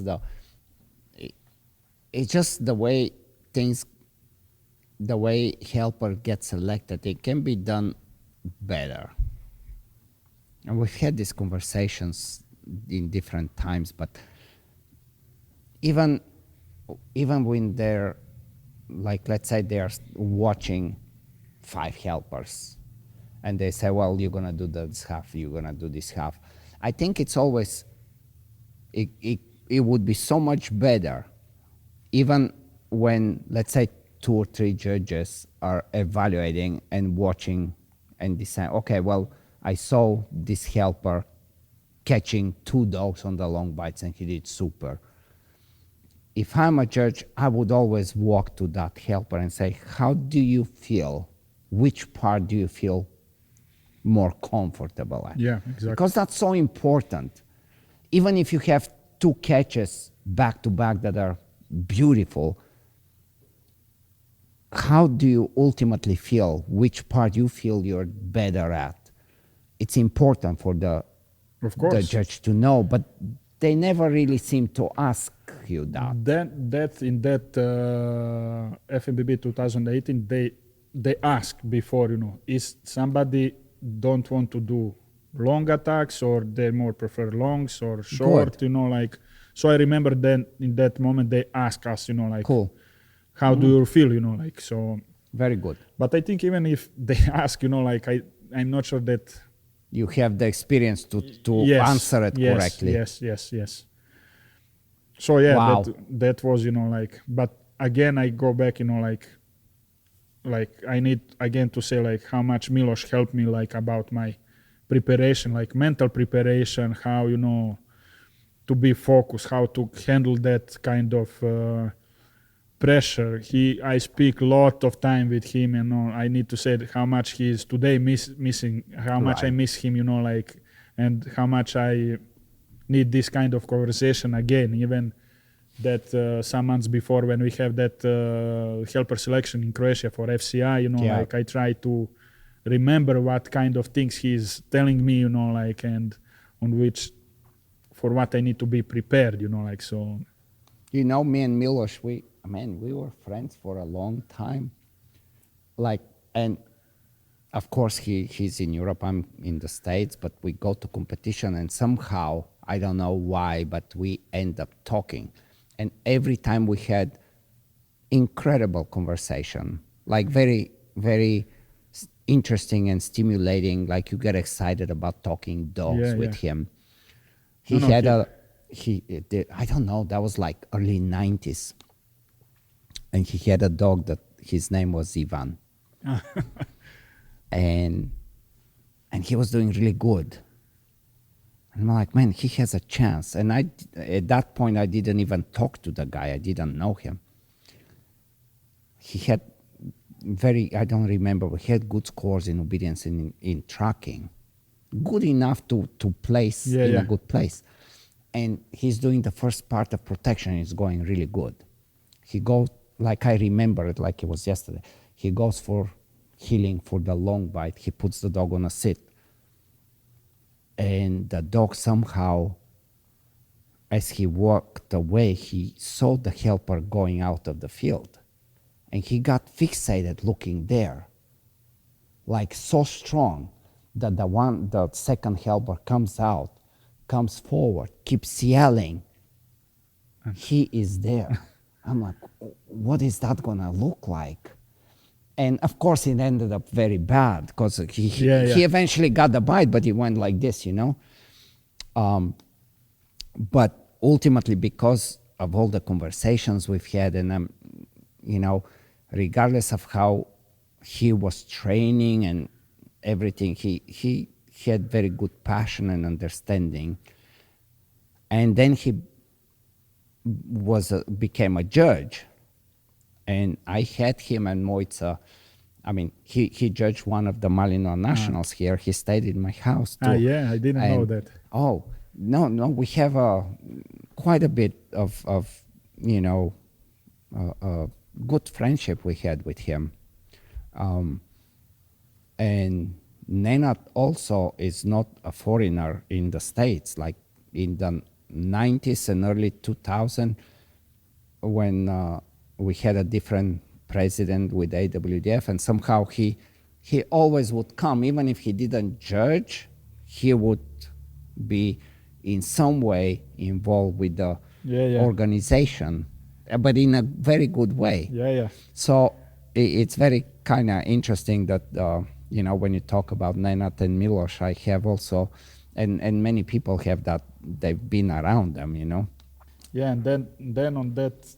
it's just the way the way helper gets selected. It can be done better. And we've had these conversations in different times, but even when they're, like, let's say they're watching 5 helpers and they say, well, you're going to do this half, you're going to do this half. I think it's always, it would be so much better even when, let's say, 2 or 3 judges are evaluating and watching and decide, okay, well, I saw this helper catching 2 dogs on the long bites and he did super. If I'm a judge, I would always walk to that helper and say, how do you feel? Which part do you feel more comfortable at? Yeah, exactly. Because that's so important. Even if you have 2 catches back to back that are beautiful. How do you ultimately feel? Which part you feel you're better at? It's important for the judge to know, but they never really seem to ask you that. That in that FMBB 2018, they ask before, is somebody don't want to do long attacks, or they more prefer longs or short, Good. So I remember then in that moment they ask us, Cool. how do you feel, so. Very good. But I think even if they ask, I'm not sure that you have the experience to answer it correctly. Yes. So yeah, wow. that was, but again, I go back, like I need again to say like how much Milos helped me, like about my preparation, like mental preparation, how, to be focused, how to handle that kind of pressure. I speak a lot of time with him, and I need to say how much he is today missing, how much I miss him, and how much I need this kind of conversation again, even that some months before when we have that helper selection in Croatia for FCI, like I try to remember what kind of things he's telling me, and on which, for what I need to be prepared, so. Me and Milos, we were friends for a long time. And of course he's in Europe, I'm in the States, but we go to competition and somehow, I don't know why, but we end up talking. And every time we had incredible conversation, like very, very interesting and stimulating, like you get excited about talking dogs with him. I don't know, that was like early 90s. And he had a dog that his name was Ivan. and he was doing really good. And I'm like, man, he has a chance. And at that point, I didn't even talk to the guy. I didn't know him. He had I don't remember, but he had good scores in obedience in tracking. Good enough to place in a good place. And he's doing the first part of protection. It's going really good. He goes, like I remember it like it was yesterday. He goes for healing for the long bite. He puts the dog on a sit. And the dog somehow, as he walked away, he saw the helper going out of the field. And he got fixated looking there, like so strong that the second helper comes out, comes forward, keeps yelling, he is there. I'm like, what is that gonna look like? And of course it ended up very bad because he eventually got the bite, but he went like this, but ultimately because of all the conversations we've had, and regardless of how he was training and everything, he had very good passion and understanding. And then he became a judge. And I had him and Moitza. He judged one of the Malinois Nationals here. He stayed in my house too. I didn't know that. Oh, no, we have quite a bit of good friendship we had with him. And Nenad also is not a foreigner in the States. Like in the 90s and early 2000, when we had a different president with AWDF, and somehow he always would come, even if he didn't judge, he would be in some way involved with the organization, but in a very good way. So it's very kind of interesting that when you talk about Nenad and Milos, I have also, and many people have that, they've been around them, Yeah, and then on that,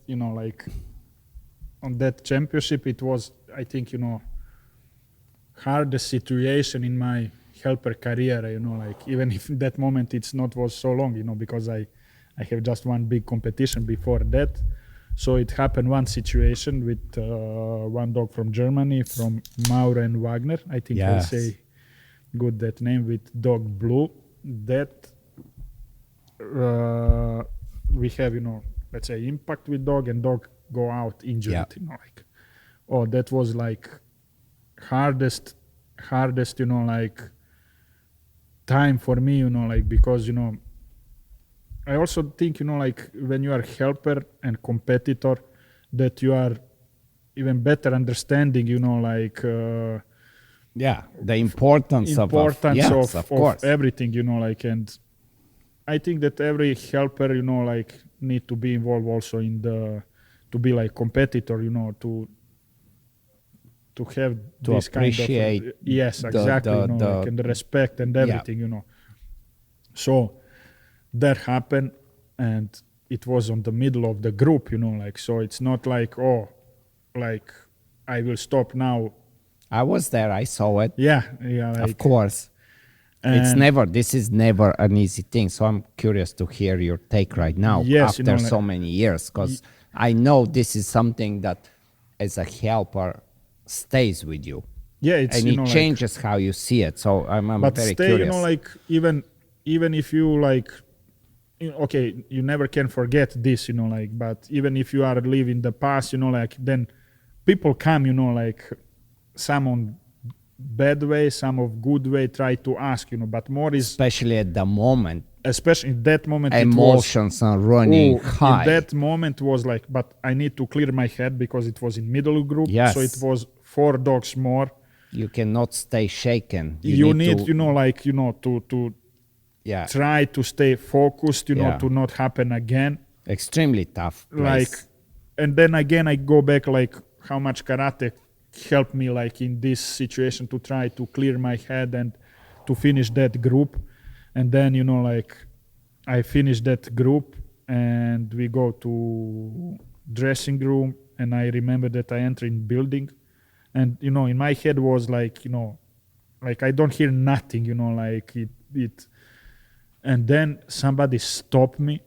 on that championship, it was, I think, hardest situation in my helper career, even if in that moment it's not was so long, because I have just one big competition before that. So it happened one situation with one dog from Germany, from Mauro and Wagner. I think I say good that name, with dog Blue. That we have, let's say, impact with dog and dog go out injured, Yeah. you know, like, oh, that was like hardest, you know, like time for me, you know, like, because, you know, I also think, you know, like when you are helper and competitor, that you are even better understanding, you know, like The importance of yes, of of course. everything, you know, like, and I think that every helper, you know, like need to be involved also in to be like competitor, you know, to have To this kind of appreciate yes, exactly, you know, like, and the respect and everything, you know. So that happened, and it was on the middle of the group, you know, like, so it's not like, oh, like I will stop now. I was there. I saw it. Yeah, like, Of course. This is never an easy thing. So I'm curious to hear your take right now yes, you after know, like, so many years, because I know this is something that as a helper stays with you. yeah, it's, And you it know, changes how you see it. So I'm but very stay, curious. you know, like, even if you like, you know, okay, you never can forget this, you know, like, but even if you are living the past, you know, like, then people come, you know, like, some on bad way, some of good way, try to ask, you know, but more is, Especially at the moment, especially in that moment, emotions are running in high. that moment was like, but I need to clear my head because it was in middle group. Yes. So it was 4 dogs more. You cannot stay shaken. You need to, you know, like, you know, to try to stay focused, you know, to not happen again. Extremely tough place. Like, and then again, I go back, like, how much karate helped me, like, in this situation, to try to clear my head and to finish that group. And then, you know, like, I finished that group and we go to dressing room, and I remember that I entered in building, and, you know, in my head was like, you know, like, I don't hear nothing, you know, like it and then somebody stopped me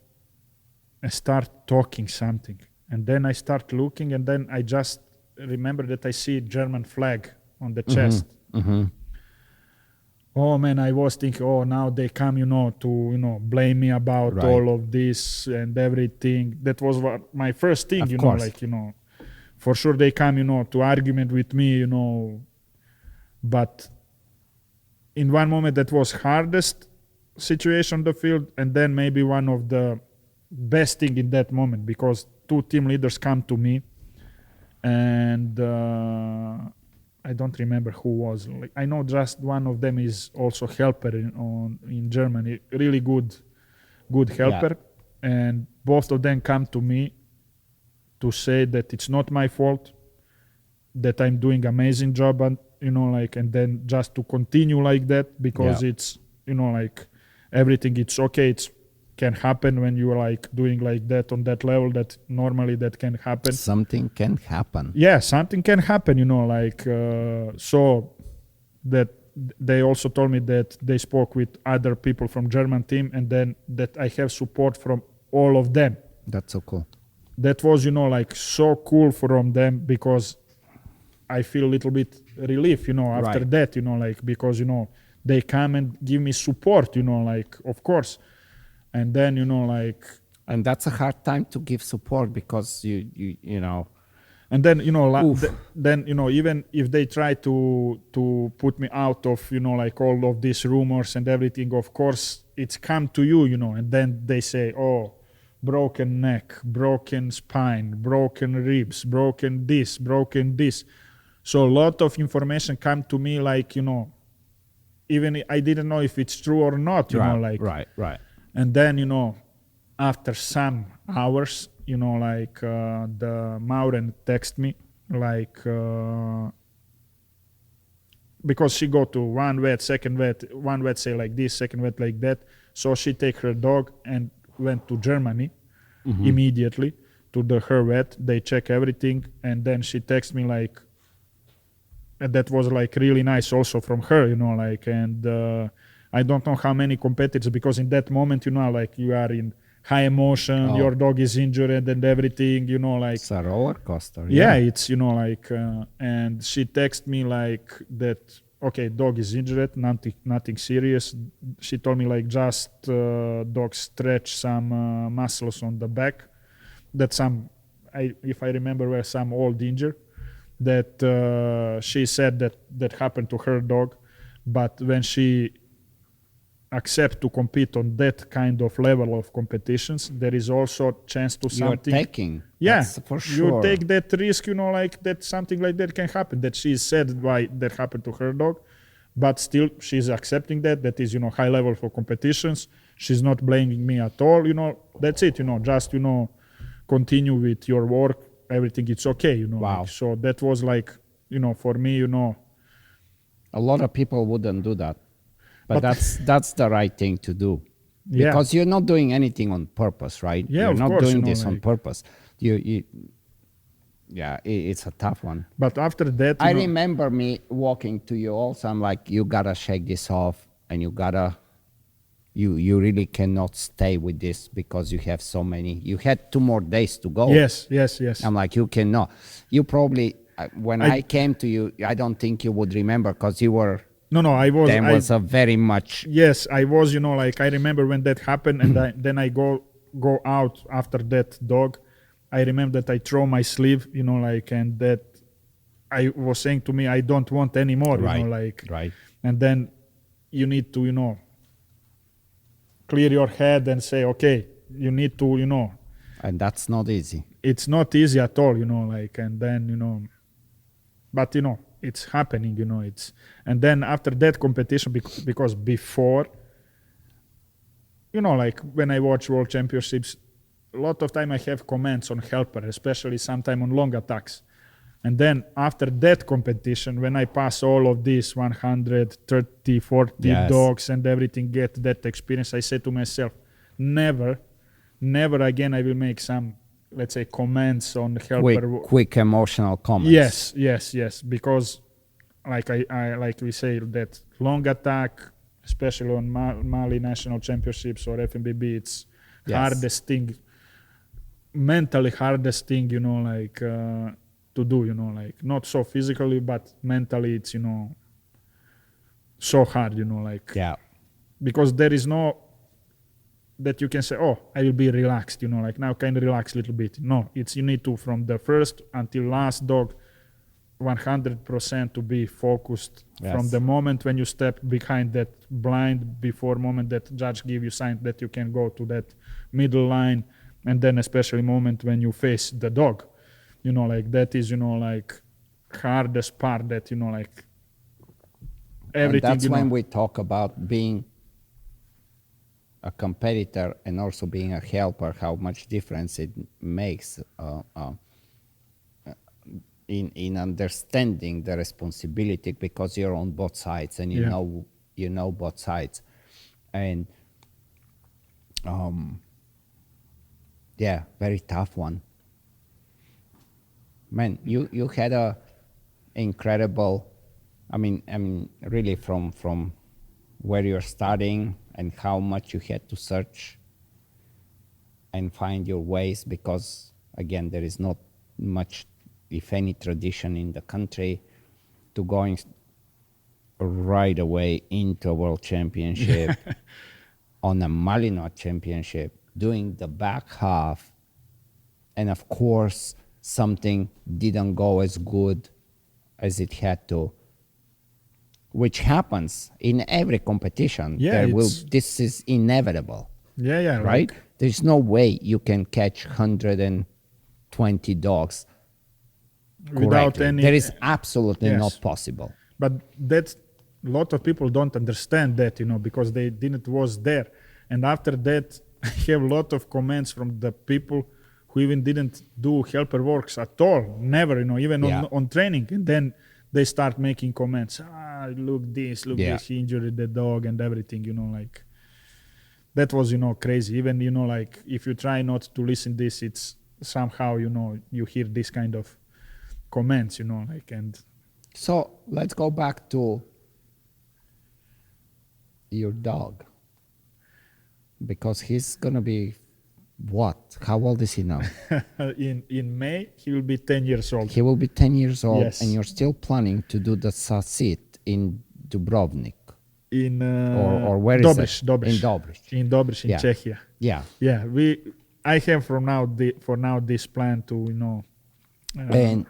and start talking something, and then I start looking, and then I just remember that I see German flag on the chest. Oh man, I was thinking, oh, now they come, you know, to, you know, blame me about all of this and everything. That was my first thing, you know, like, you know, for sure they come, you know, to argument with me, you know, but in one moment that was hardest situation on the field, and then maybe one of the best thing in that moment, because 2 team leaders come to me, and I don't remember who was. Like, I know just one of them is also helper in Germany, really good helper, and both of them come to me to say that it's not my fault, that I'm doing amazing job, and, you know, like, and then just to continue like that, because it's, you know, like, everything, it's okay, it's can happen when you are like doing like that on that level, that normally that can happen. Something can happen. Yeah, something can happen, you know, like, so that they also told me that they spoke with other people from German team, and then that I have support from all of them. That's so cool. That was, you know, like, so cool from them, because I feel a little bit relief, you know, after that, you know, like, because, you know, they come and give me support, you know, like, of course. And then, you know, like, and that's a hard time to give support, because you know, and then, you know, then, you know, even if they try to put me out of, you know, like, all of these rumors and everything, of course it's come to you, you know, and then they say, oh, broken neck, broken spine, broken ribs, broken this. So a lot of information come to me, like, you know, even I didn't know if it's true or not, you know, like, right. And then, you know, after some hours, you know, like, the Mauren text me, like, because she go to one vet, second vet, one vet say like this, second vet like that. So she take her dog and went to Germany immediately to her vet. They check everything, and then she text me, like, and that was like really nice also from her, you know, like, and I don't know how many competitors, because in that moment, you know, like, you are in high emotion, your dog is injured and everything, you know, like, it's a roller coaster. Yeah, it's, you know, like, and she texted me like that, okay, dog is injured, nothing serious. She told me, like, just dog stretch some muscles on the back, that if I remember well, some old injury that she said that happened to her dog, but when she accept to compete on that kind of level of competitions, there is also chance to something. You're taking, Yeah, that's for sure. you take that risk, like that something like that can happen. That she said why that happened to her dog, but still she's accepting that is high level for competitions. She's not blaming me at all. That's it. Just continue with your work. Everything it's okay. Wow. So that was like for me. A lot of people wouldn't do that. But that's the right thing to do, because you're not doing anything on purpose, right? Yeah, you're of not course, doing this on purpose. It's a tough one. But after that, I remember me walking to you also. I'm like, you gotta shake this off, and you really cannot stay with this because you have so many. You had 2 more days to go. Yes. I'm like, you cannot. You probably when I came to you, I don't think you would remember because you were. No, I was. There was a very much. Yes, I was. I remember when that happened, and then I go out after that dog. I remember that I throw my sleeve, and that I was saying to me, I don't want anymore, Right. And then you need to, clear your head and say, okay, you need to, And that's not easy. It's not easy at all, and then, but it's happening, and then after that competition, because before, when I watch World Championships, a lot of time I have comments on helper, especially sometime on long attacks. And then after that competition, when I pass all of these 130, 40 dogs and everything, get that experience, I say to myself, never again I will make some, let's say, comments on helper. Quick emotional comments. Yes. Because like I like we say that long attack, especially on Mali national championships or FMBB, it's hardest thing, mentally hardest thing, to do, not so physically, but mentally it's, so hard, because there is no that you can say, oh, I will be relaxed, now kind of relax a little bit. No, it's you need to, from the first until last dog, 100% to be focused from the moment when you step behind that blind, before moment that judge give you sign that you can go to that middle line, and then especially moment when you face the dog, that is, hardest part that, everything. And that's when we talk about being a competitor and also being a helper, how much difference it makes in understanding the responsibility, because you're on both sides and you know both sides. And very tough one. Man, you had a incredible, I mean really from where you're studying and how much you had to search and find your ways, because again there is not much, if any, tradition in the country to going right away into a world championship on a Malinois championship, doing the back half, and of course something didn't go as good as it had to, which happens in every competition. This is inevitable. Right? There's no way you can catch 120 dogs without correctly. any. There is absolutely not possible. But that's a lot of people don't understand that, because they didn't was there. And after that, I have a lot of comments from the people who even didn't do helper works at all, never, even on training. And then they start making comments. Look this, he injured the dog and everything, that was, crazy. Even, if you try not to listen this, it's somehow, you hear this kind of comments, and. So let's go back to your dog, because he's gonna be what? How old is he now? in May he will be 10 years old. He will be 10 years old, yes. And you're still planning to do the Sasit in Dubrovnik. In or where Dobrich, is it? In Dobrich. In Czechia. Yeah. Yeah, I have for now this plan to, you know. And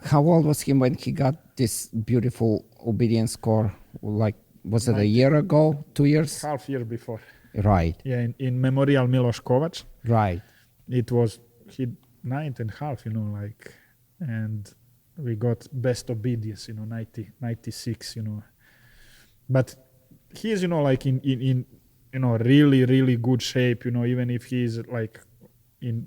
how old was he when he got this beautiful obedience score? Like, was it a year ago, 2 years? Half year before. Right. Yeah, in Memorial Miloš Kovac. Right. It was he 9.5, you know, like, and we got best obedience, you know, 96, you know. But he's, you know, like in you know, really good shape, you know, even if he's like in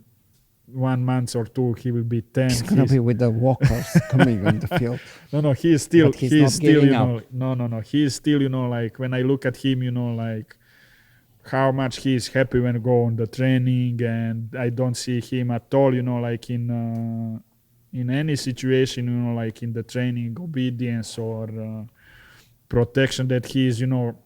1 month or 2 he will be 10. He's gonna be with the walkers coming on the field. No, he's still But he's not you giving know, up. no, he's still, you know, like when I look at him, you know, like how much he's happy when go on the training, and I don't see him at all, you know, like in any situation, you know, like in the training, obedience or protection, that he's, you know,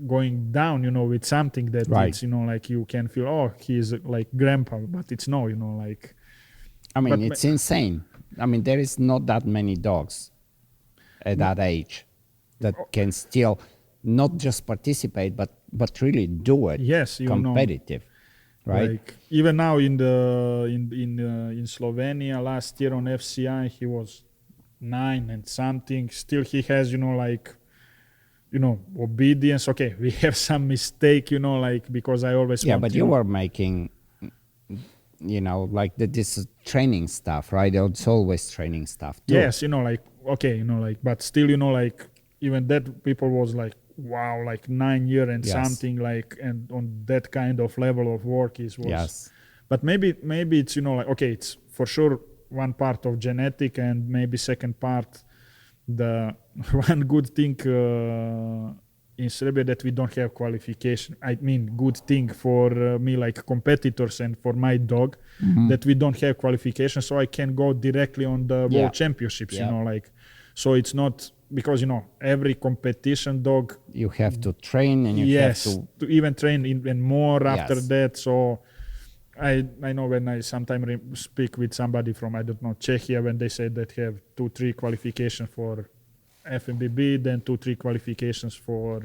going down, you know, with something that Right. it's, you know, like you can feel, oh, he's like grandpa, but it's no, you know, like. I mean, But it's insane. I mean, there is not that many dogs at that age that can still not just participate, but really do it. Yes, you know. Competitive, right? Like even now in Slovenia last year on FCI he was 9 and something. Still he has, you know, like, you know, obedience. Okay, we have some mistake, you know, like because I always Yeah, want, but you were making, you know, like this is training stuff, right? It's always training stuff too. yes, you know, like okay, you know, like, but still, you know, like even that people was like, wow, like 9 year and Yes. something, like, and on that kind of level of work was. Yes. But maybe it's, you know, like, okay, it's for sure one part of genetic, and maybe second part, the one good thing in Serbia that we don't have qualification. I mean, good thing for me, like competitors, and for my dog, that we don't have qualification, so I can go directly on the Yeah. World Championships, Yeah. you know, like, so it's not, because, you know, every competition dog, You have to train and you yes, have to. even train even more after Yes. that. So I know when I sometimes speak with somebody from, I don't know, Czechia, when they say that have 2-3 qualifications for FMBB, then 2-3 qualifications for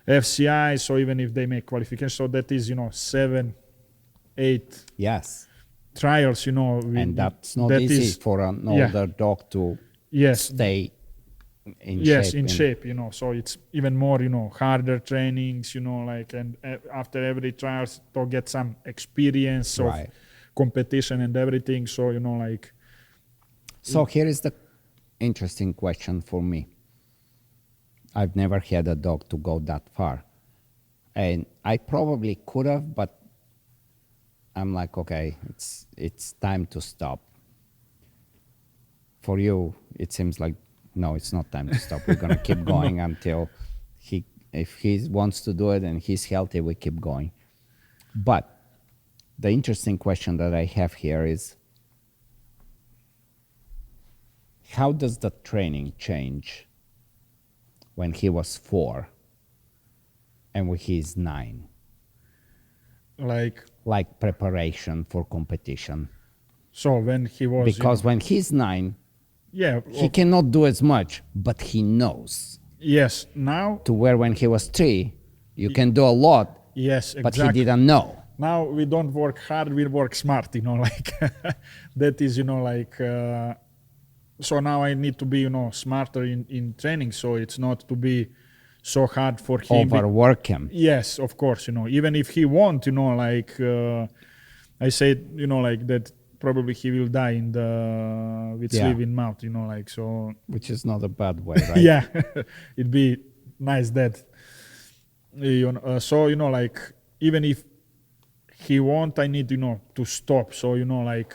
FCI. So even if they make qualifications, so that is, you know, 7-8 Yes. trials, you know. And that's not that easy is- for an yeah. older dog to Yes, stay in yes, shape. in and- shape, you know. So it's even more, you know, harder trainings, you know, like, and after every trials to get some experience of Right. competition and everything. So, you know, like, So here is the interesting question for me. I've never had a dog to go that far. And I probably could have, but I'm like, okay, it's time to stop. For you, it seems like, no, it's not time to stop. We're going to keep going until if he wants to do it and he's healthy, we keep going. But the interesting question that I have here is, how does the training change when he was 4 and when he's 9? Like preparation for competition. so when he was, Because when he's 9, yeah, he cannot do as much, but he knows. yes, now, To where when he was 3, you can do a lot, yes, but exactly. he didn't know. Now we don't work hard, we work smart, you know, like that is, you know, like, so now I need to be, you know, smarter in training, so it's not to be so hard for him. Overwork him. Yes, of course, you know, even if he won't, you know, like, I said, you know, like that probably he will die with Yeah. sleeve in mouth, you know, like, so. Which is not a bad way, right? Yeah, it'd be nice that, you know, so, you know, like, even if he won't, I need, you know, to stop. So, you know, like,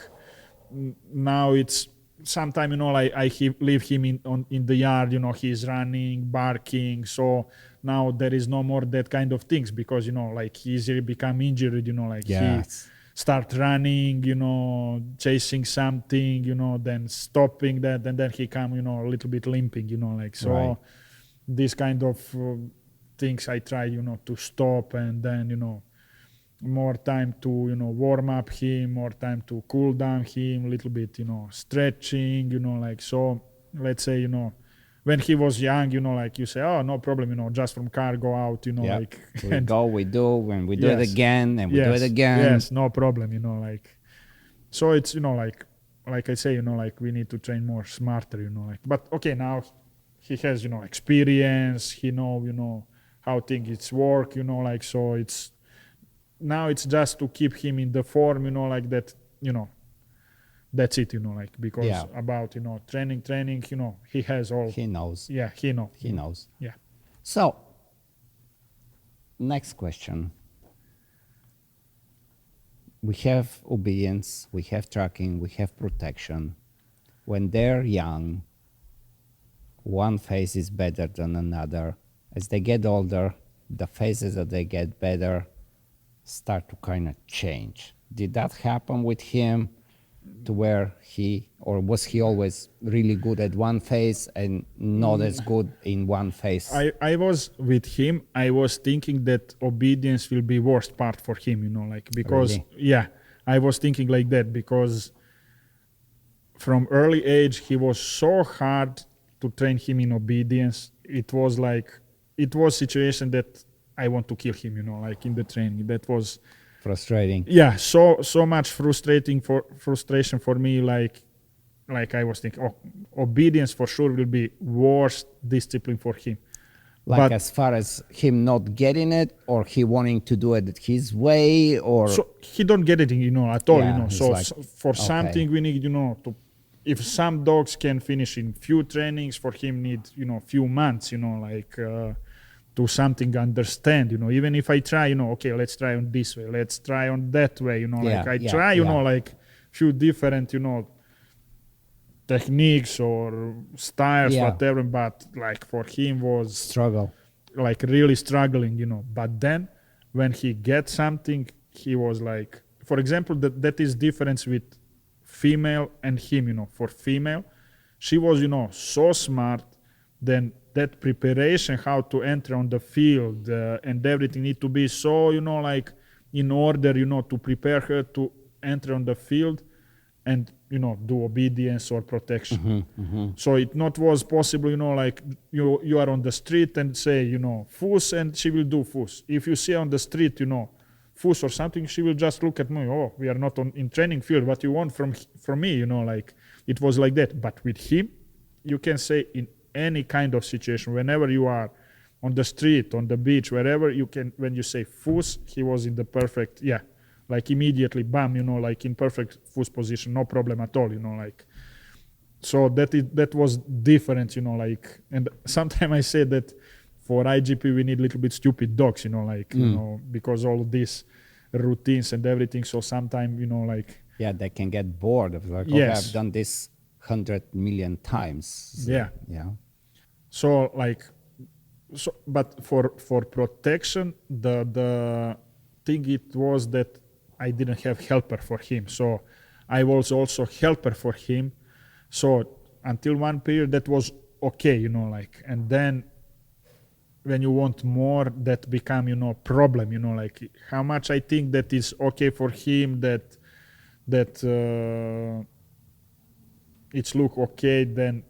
now it's sometime, you know, like leave him in the yard, you know, he's running, barking. So now there is no more that kind of things, because, you know, like, he easily become injured, you know, like, Yes. he start running, you know, chasing something, you know, then stopping that, and then he come, you know, a little bit limping, you know, like, so Right. this kind of things I try, you know, to stop, and then, you know, more time to, you know, warm up him, more time to cool down him, a little bit, you know, stretching, you know, like, so let's say, you know, when he was young, you know, like you say, oh, no problem, you know, just from car go out, you know, Yeah. like We go, we do, when we do it Yes. again, and we do it yes, again. yes, no problem, you know, like. So it's, you know, like I say, you know, like we need to train more smarter, you know, like. But okay, now he has, you know, experience. He know, you know, how things work, you know, like. So it's now it's just to keep him in the form, you know, like that, you know. That's it, you know, like, because Yeah. about, you know, training, you know, he has all. He knows. Yeah, he know. He knows. Yeah. So, next question. We have obedience, we have tracking, we have protection. When they're young, one phase is better than another. As they get older, the phases that they get better start to kind of change. Did that happen with him, to where was he always really good at one phase and not as good in one phase? I was with him. I was thinking that obedience will be worst part for him, you know, like, because Really? yeah, I was thinking like that, because from early age he was so hard to train him in obedience. It was like, it was situation that I want to kill him, you know, like in the training. That was, Frustrating. yeah, so much frustration for me. Like I was thinking, oh, obedience for sure will be worst discipline for him. Like, But- as far as him not getting it, or he wanting to do it his way, or So he don't get it, you know, at all, Yeah, you know. he's So like, for okay. something we need, you know, to, if some dogs can finish in few trainings, for him need, you know, few months, you know, like to something understand, you know. Even if I try, you know, okay, let's try on this way, let's try on that way, you know, Yeah, like I yeah, try, you yeah. know, like few different, you know, techniques or styles, Yeah. whatever. But like for him was struggle. like really struggling, you know. But then when he gets something, he was like, for example, that is difference with female and him, you know. For female, she was, you know, so smart. Then that preparation, how to enter on the field and everything need to be so, you know, like in order, you know, to prepare her to enter on the field and, you know, do obedience or protection. So it not was possible, you know, like you are on the street and say, you know, fuss, and she will do fuss. If you see on the street, you know, fuss or something, she will just look at me, oh, we are not in training field, what you want from me, you know, like it was like that. But with him, you can say in any kind of situation, whenever you are on the street, on the beach, wherever you can, when you say fuss, he was in the perfect, yeah, like immediately, bam, you know, like in perfect fuss position, no problem at all, you know, like. So that was different, you know, like. And sometimes I say that for IGP we need a little bit stupid dogs, you know, like, you know, because all these routines and everything. So sometimes, you know, like, Yeah, they can get bored of like, okay, Yes. I've done this 100 million times. So, Yeah. Yeah. so like, so but for protection, the thing it was that I didn't have helper for him, so I was also helper for him. So until one period that was okay, you know, like. And then when you want more, that become, you know, problem, you know, like how much I think that is okay for him, that it's look okay, then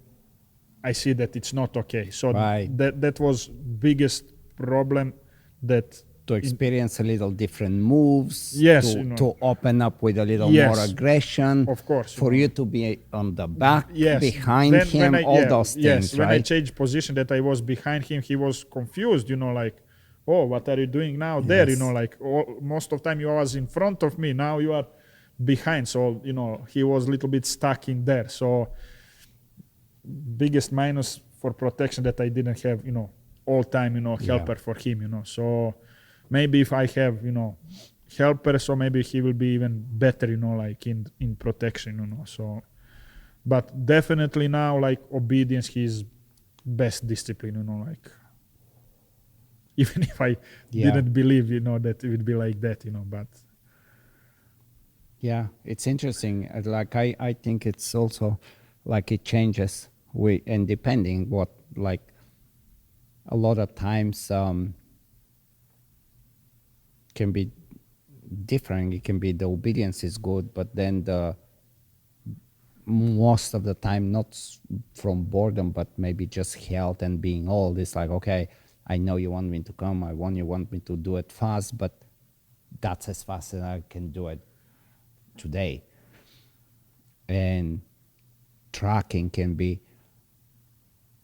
I see that it's not okay. So Right. that was biggest problem, that To experience a little different moves, Yes, to, you know. to open up with a little Yes. more aggression, Of course, you for know. you to be on the back, Yes, behind Then him, all those things, when I right? changed position, that I was behind him, he was confused, you know, like, oh, what are you doing now there, you Yes. know, like, most of time you was in front of me, now you are behind. So, you know, he was a little bit stuck in there. So biggest minus for protection, that I didn't have, you know, all time, you know, helper for him, you know. So maybe if I have, you know, helper, so maybe he will be even better, you know, like in protection, you know. So, but definitely now, like, obedience, he's best discipline, you know, like, even if I didn't believe, you know, that it would be like that, you know. But Yeah, it's interesting. Like, I think it's also like it changes, and depending what, like, a lot of times can be different. It can be the obedience is good, but then most of the time, not from boredom, but maybe just health and being old. It's like, okay, I know you want me to come. You want me to do it fast, but that's as fast as I can do it today. And tracking can be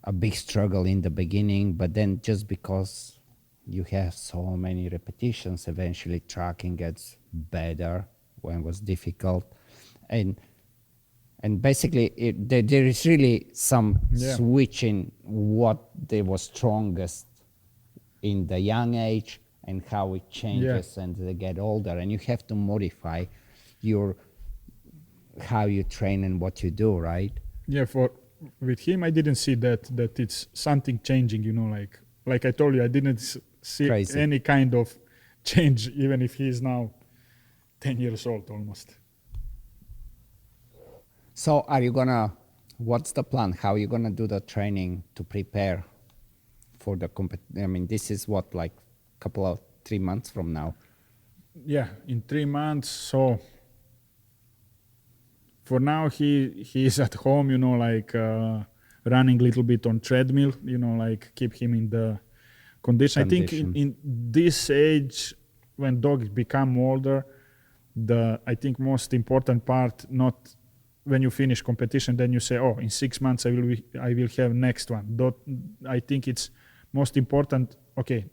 a big struggle in the beginning, but then just because you have so many repetitions, eventually tracking gets better when it was difficult. And basically there is really some switch in what they was strongest in the young age and how it changes and they get older, and you have to modify how you train and what you do, right? Yeah, with him I didn't see that it's something changing, you know, like I told you, I didn't see any kind of change, even if he is now 10 years old almost. So what's the plan? How are you gonna do the training to prepare for the I mean, this is what, like 3 months from now? Yeah, in 3 months. So for now he is at home, you know, like running a little bit on treadmill, you know, like keep him in the condition. I think in this age, when dogs become older, I think most important part, not when you finish competition, then you say, oh, in 6 months I will have next one. I think it's most important, okay,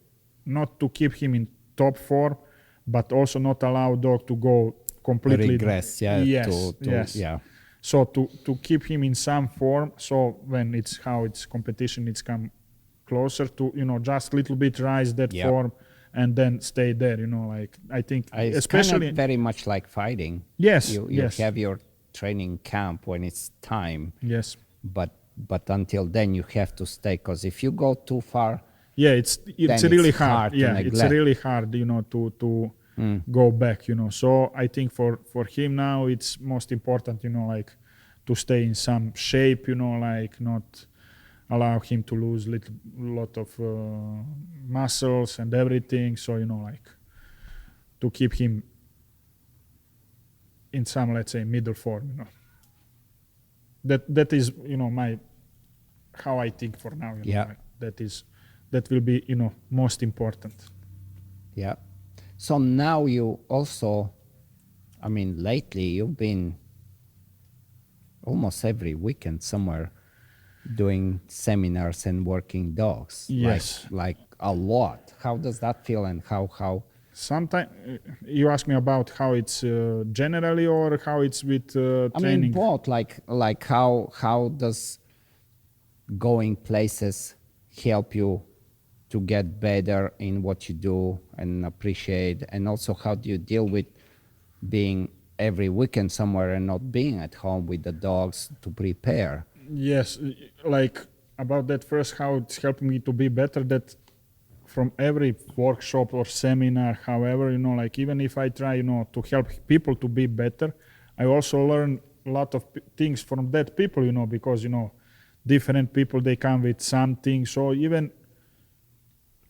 not to keep him in top form, but also not allow dog to go completely regress. Yeah. So to keep him in some form, so when it's competition, it's come closer to, you know, just a little bit rise that form and then stay there, you know, like I think it's especially kind of very much like fighting. Yes, you have your training camp when it's time. Yes. But until then you have to stay, because if you go too far, it's really hard. Yeah, it's really hard, you know, to go back, you know. So I think for him now it's most important, you know, like to stay in some shape, you know, like not allow him to lose lot of muscles and everything. So, you know, like to keep him in some, let's say, middle form, you know. That is, you know, how I think for now, you know, like that will be, you know, most important. Yeah. So now you also, I mean, lately you've been almost every weekend somewhere doing seminars and working dogs. Yes. Like a lot. How does that feel, and how? Sometimes you ask me about how it's generally or how it's with training. I mean, both. Like how does going places help you to get better in what you do and appreciate, and also how do you deal with being every weekend somewhere and not being at home with the dogs to prepare? Yes, like about that first, how it's helping me to be better, that from every workshop or seminar, however, you know, like even if I try, you know, to help people to be better, I also learn a lot of things from that people, you know, because, you know, different people, they come with something. So even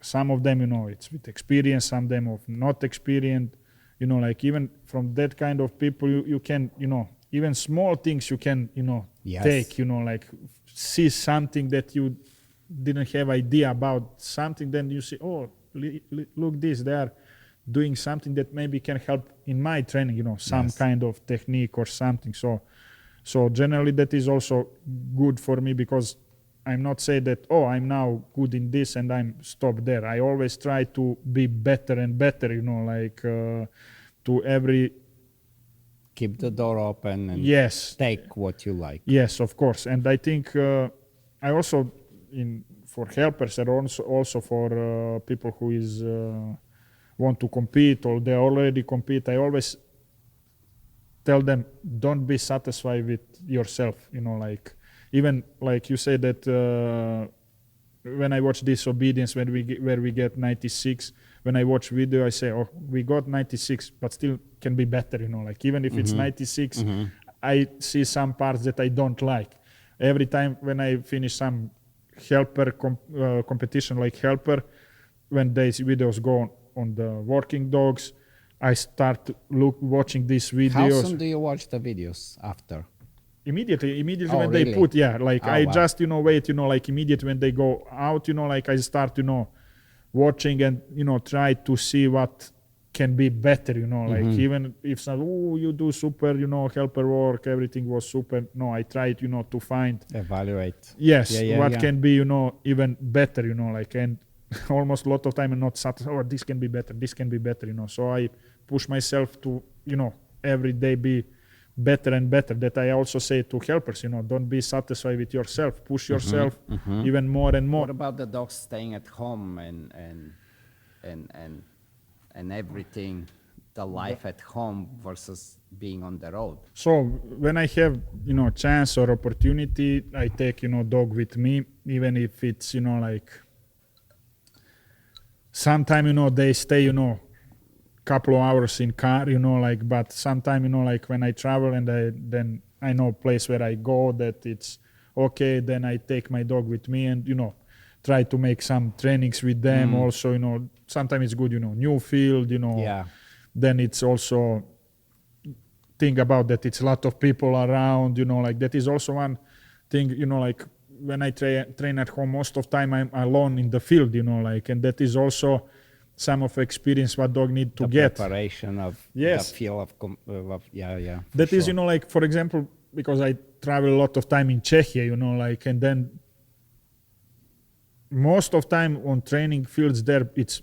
some of them, you know, it's with experience, some of them of not experienced, you know, like even from that kind of people, you can, you know, even small things you can, you know, take, you know, like see something that you didn't have idea about something, then you see, oh, look this, they are doing something that maybe can help in my training, you know, some kind of technique or something. So generally that is also good for me, because I'm not saying that, oh, I'm now good in this and I'm stopped there. I always try to be better and better, you know, like to every... Keep the door open and take what you like. Yes, of course. And I think I also, for helpers and also for people who is want to compete or they already compete, I always tell them, don't be satisfied with yourself, you know, like even like you say that when I watch Disobedience, where we get 96, when I watch video, I say, oh, we got 96, but still can be better, you know, like even if it's 96, I see some parts that I don't like. Every time when I finish some helper competition, like helper, when these videos go on the working dogs, I start watching these videos. How soon do you watch the videos after? Immediately Oh, when they really? put, like Oh, I wow. just, wait, like immediately when they go out, like I start, watching and, try to see what can be better, like even if some, oh, you do super, helper work, everything was super. No, I tried, to find, Evaluate. yes, Yeah, yeah, what yeah. can be, even better, like, and almost a lot of time I'm not satisfied. Oh, this can be better. This can be better. So I push myself to, every day be better and better. That I also say to helpers, don't be satisfied with yourself. Push yourself even more and more. What about the dogs staying at home and and everything, the life at home versus being on the road? So when I have, chance or opportunity, I take, dog with me, even if it's, like sometime, they stay, couple of hours in car, like, but sometime, like when I travel and then I know place where I go that it's okay, then I take my dog with me and, try to make some trainings with them also, sometimes it's good, new field, Yeah. then it's also think about that it's a lot of people around, like that is also one thing, like when I train at home, most of time I'm alone in the field, like, and that is also some of experience what dog need to The get. preparation of Yes. the feel of yeah. That is, like, for example, because I travel a lot of time in Czechia, like, and then most of time on training fields there, it's,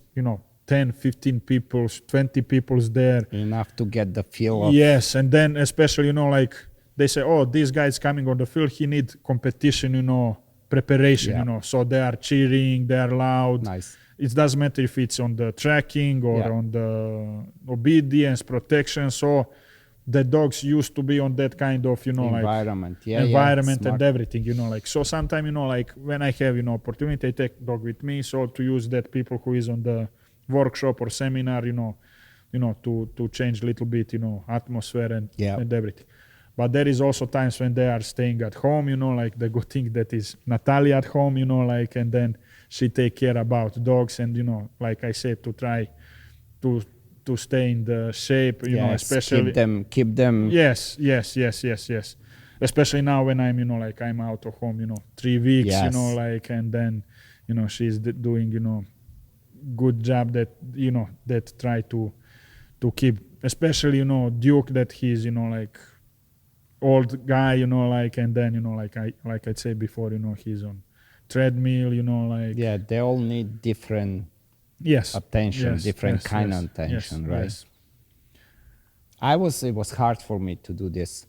10, 15 people, 20 people's there. enough to get the feel of. Yes, and then especially, like they say, oh, this guy's coming on the field, he need competition, preparation, Yeah. so they are cheering, they are loud. Nice. It doesn't matter if it's on the tracking or Yeah. on the obedience, protection. So the dogs used to be on that kind of, Environment. like environment Smart. and everything, like, so sometimes, like when I have, opportunity, I take dog with me, so to use that people who is on the workshop or seminar, to change a little bit, atmosphere and, Yeah. and everything. But there is also times when they are staying at home, like the good thing that is Natalia at home, like, and then she take care about dogs and, like I said, to try to stay in the shape, especially keep them. Yes. Especially now when I'm, like I'm out of home, 3 weeks, Yes. like, and then, she's doing, good job that, that try to keep, especially, Duke, that he's, like old guy, like, and then, like I said before, he's on treadmill, like. Yeah, they all need different Yes. attention, Yes, different yes, kind yes, of attention, yes, right? yes. It was hard for me to do this.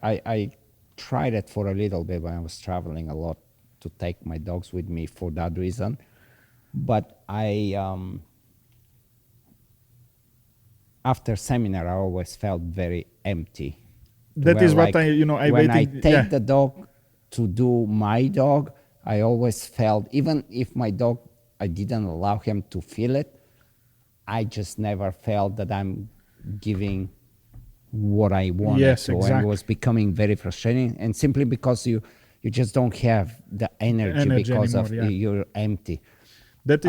I tried it for a little bit when I was traveling a lot, to take my dogs with me for that reason. But after seminar, I always felt very empty. That Where, is what like, I when I waiting. take Yeah. the dog to do my dog, I always felt, even if my dog, I didn't allow him to feel it, I just never felt that I'm giving what I wanted Yes, to. And exactly. it was becoming very frustrating. And simply because you just don't have the energy because anymore, of yeah. you're empty. That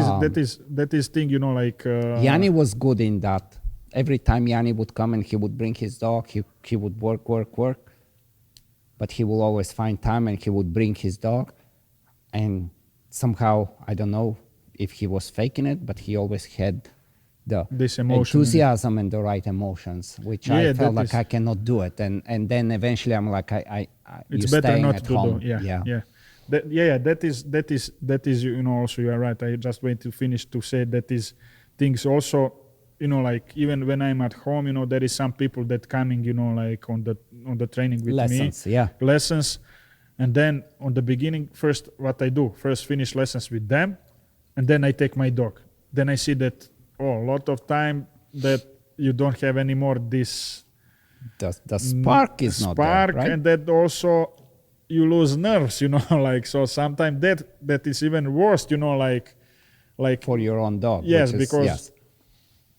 is thing, like. Yanni was good in that. Every time Yanni would come and he would bring his dog, he would work, but he will always find time and he would bring his dog. And somehow, I don't know if he was faking it, but he always had the This emotion. enthusiasm and the right emotions, which Yeah, I felt that like is- I cannot do it. And then eventually I'm like, It's you're better staying not at to home. do. Yeah. That is, also, you are right. I just wait to finish to say that is things also, like even when I'm at home, there is some people that coming, like on the training with Lessons, me. yeah. Lessons. And then on the beginning, first what I do, first finish lessons with them, and then I take my dog. Then I see that, a lot of time that you don't have anymore this The spark is not there, right? and that also you lose nerves, like, so sometimes that is even worse, like For your own dog. yes, which is, because yes.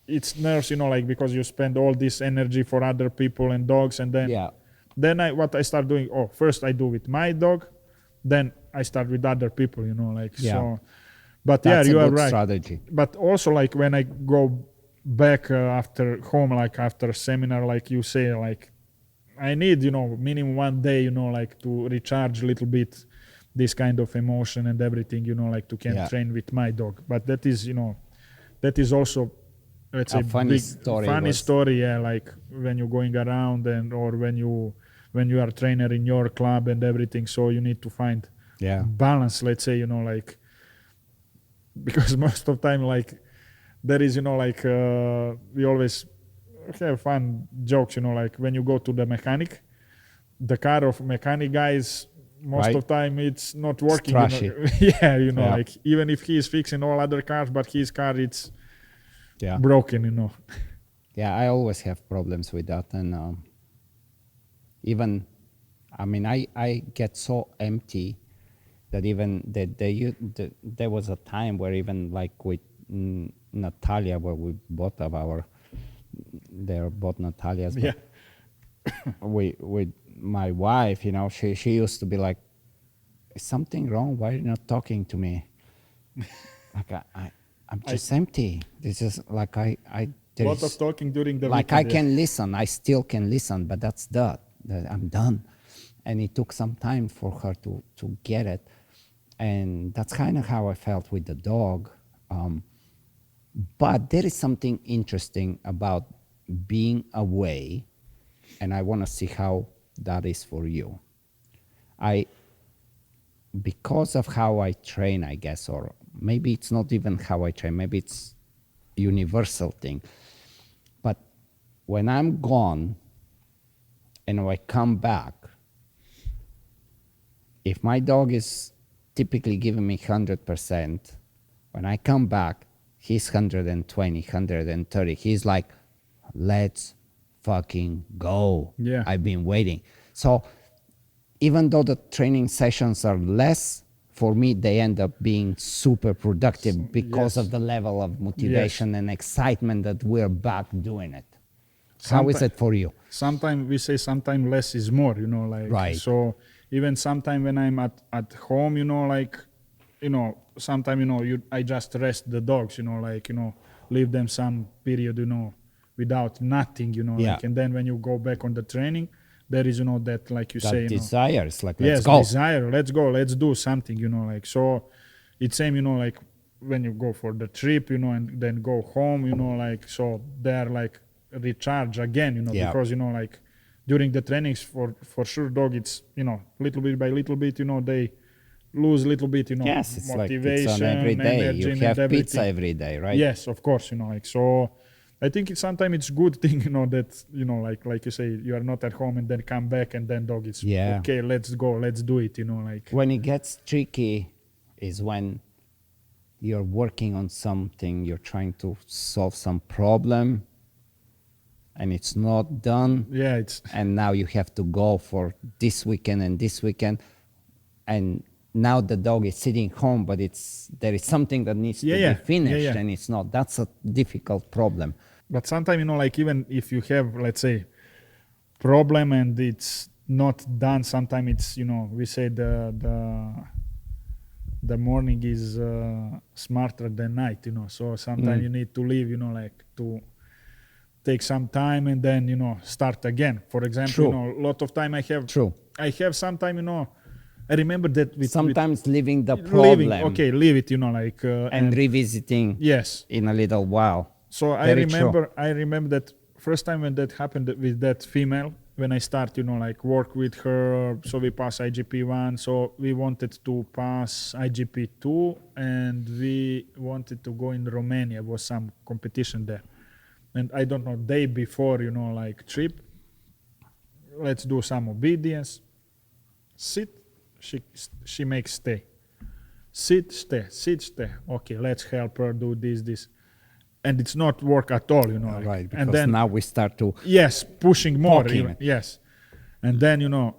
it's nerves, like, because you spend all this energy for other people and dogs, and then Yeah. what I start doing, first I do with my dog, then I start with other people, like. Yeah. So but That's yeah, you a are good right. strategy. But also, like, when I go back after home, like after seminar, like you say, like I need, minimum 1 day, like to recharge a little bit this kind of emotion and everything, like to can train with my dog. But that is, that is also, let's say, funny story, yeah, like when you're going around or when you are trainer in your club and everything. So you need to find balance, let's say, like, because most of time, like, there is, like, we always have fun jokes, like when you go to the mechanic, the car of mechanic guys, most of time it's not working. Yeah, like even if he is fixing all other cars, but his car it's broken. Yeah, I always have problems with that, and even, I mean, I get so empty that even there was a time where even like with Natalia, where we both of they're both Natalias, but with my wife, she used to be like, is something wrong? Why are you not talking to me? Like I'm just empty. This is like a lot of talking during the like weekend, I can listen. I still can listen, but that's that. I'm done. And it took some time for her to get it. And that's kind of how I felt with the dog. But there is something interesting about being away, and I want to see how that is for you. Because of how I train, I guess, or maybe it's not even how I train, maybe it's universal thing. But when I'm gone and I come back, if my dog is typically giving me 100%, when I come back, he's 120, 130. He's like, let's fucking go. Yeah. I've been waiting. So even though the training sessions are less, for me, they end up being super productive because of the level of motivation and excitement that we're back doing it. How is it for you? Sometimes we say sometimes less is more, like, right. So even sometimes when I'm at home, like, sometimes, I just rest the dogs, like, leave them some period, without nothing, like, and then when you go back on the training, there is, that, like you that say, desire is like, let's go. Desire, let's go, let's do something, like, so it's same, like when you go for the trip, and then go home, like, so they're like recharge again, because, like during the trainings for sure dog, it's, little bit by little bit, they lose a little bit, yes, it's motivation, like it's on every day. Energy, you have pizza every day, right? Yes, of course, like, so I think sometimes it's good thing, that, like you say, you are not at home and then come back and then dog is okay, let's go, let's do it, like. When it gets tricky is when you're working on something, you're trying to solve some problem and it's not done. Yeah, and now you have to go for this weekend and this weekend, and now the dog is sitting home, but there is something that needs to be finished, and it's not. That's a difficult problem. But sometimes, like, even if you have, let's say, problem and it's not done, sometimes it's, we say the morning is smarter than night, so sometimes you need to leave, like, to take some time and then, start again. For example, a lot of time I have some time, I remember that sometimes leaving the problem. Leave it, like, and revisiting in a little while. So I remember that first time when that happened with that female, when I start, like, work with her, so we pass IGP 1, so we wanted to pass IGP 2, and we wanted to go in Romania. Was some competition there. And I don't know, day before, like, trip, let's do some obedience. Sit, she makes stay. Sit, stay. Okay, let's help her do this. And it's not work at all, like. Right, because and then, now we start to... Yes, pushing more. Even, yes. And then,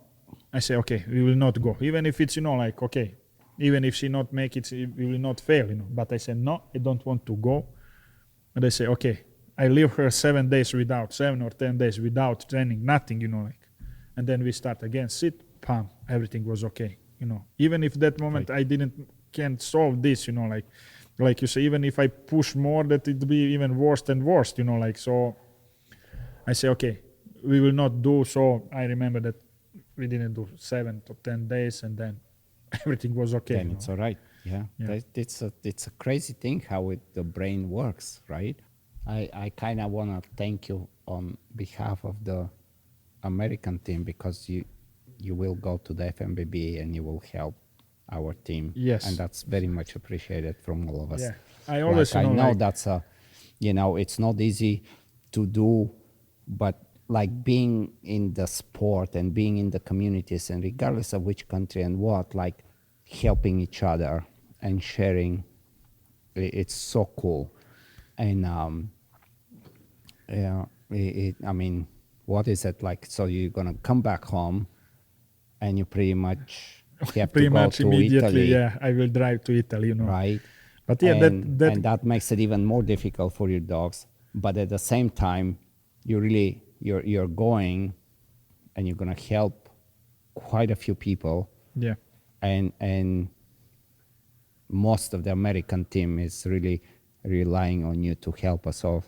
I say, okay, we will not go. Even if it's, like, okay, even if she not make it, we will not fail, But I said, no, I don't want to go. And I say, okay, I leave her 7 or 10 days without training, nothing, like. And then we start again, sit, pam, everything was okay, Even if that moment I can't solve this, like, like you say, even if I push more, that it'd be even worse and worse, you know, like, so I say, okay, we will not do. So I remember that we didn't do 7 to 10 days, and then everything was okay. Then it's all right. Yeah, Yeah. it's a crazy thing how the brain works, right? I kind of want to thank you on behalf of the American team, because you will go to the FMBB and you will help our team. Yes. And that's very much appreciated from all of us. Yeah. I always, like, you know, I know like, that's it's not easy to do, but like being in the sport and being in the communities, and regardless of which country and what, like helping each other and sharing, it's so cool. And yeah, I mean, what is it like? So you're gonna come back home, and you pretty much have pretty to go much to immediately, Italy, yeah, I will drive to Italy, you know. right? But yeah, and that that makes it even more difficult for your dogs. But at the same time, you're going, and you're gonna help quite a few people, yeah. and most of the American team is really relying on you to help us all.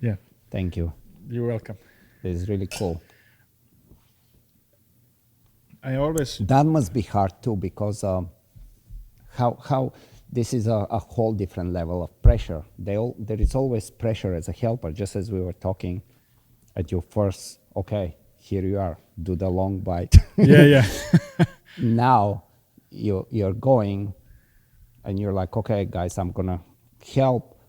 Yeah, Thank you. you're welcome. It's really cool. I always, That must be hard too, because how this is a whole different level of pressure. There is always pressure as a helper, just as we were talking at your first. Okay, here you are. Do the long bite. yeah. Now you're going, and you're like, okay, guys, I'm gonna help,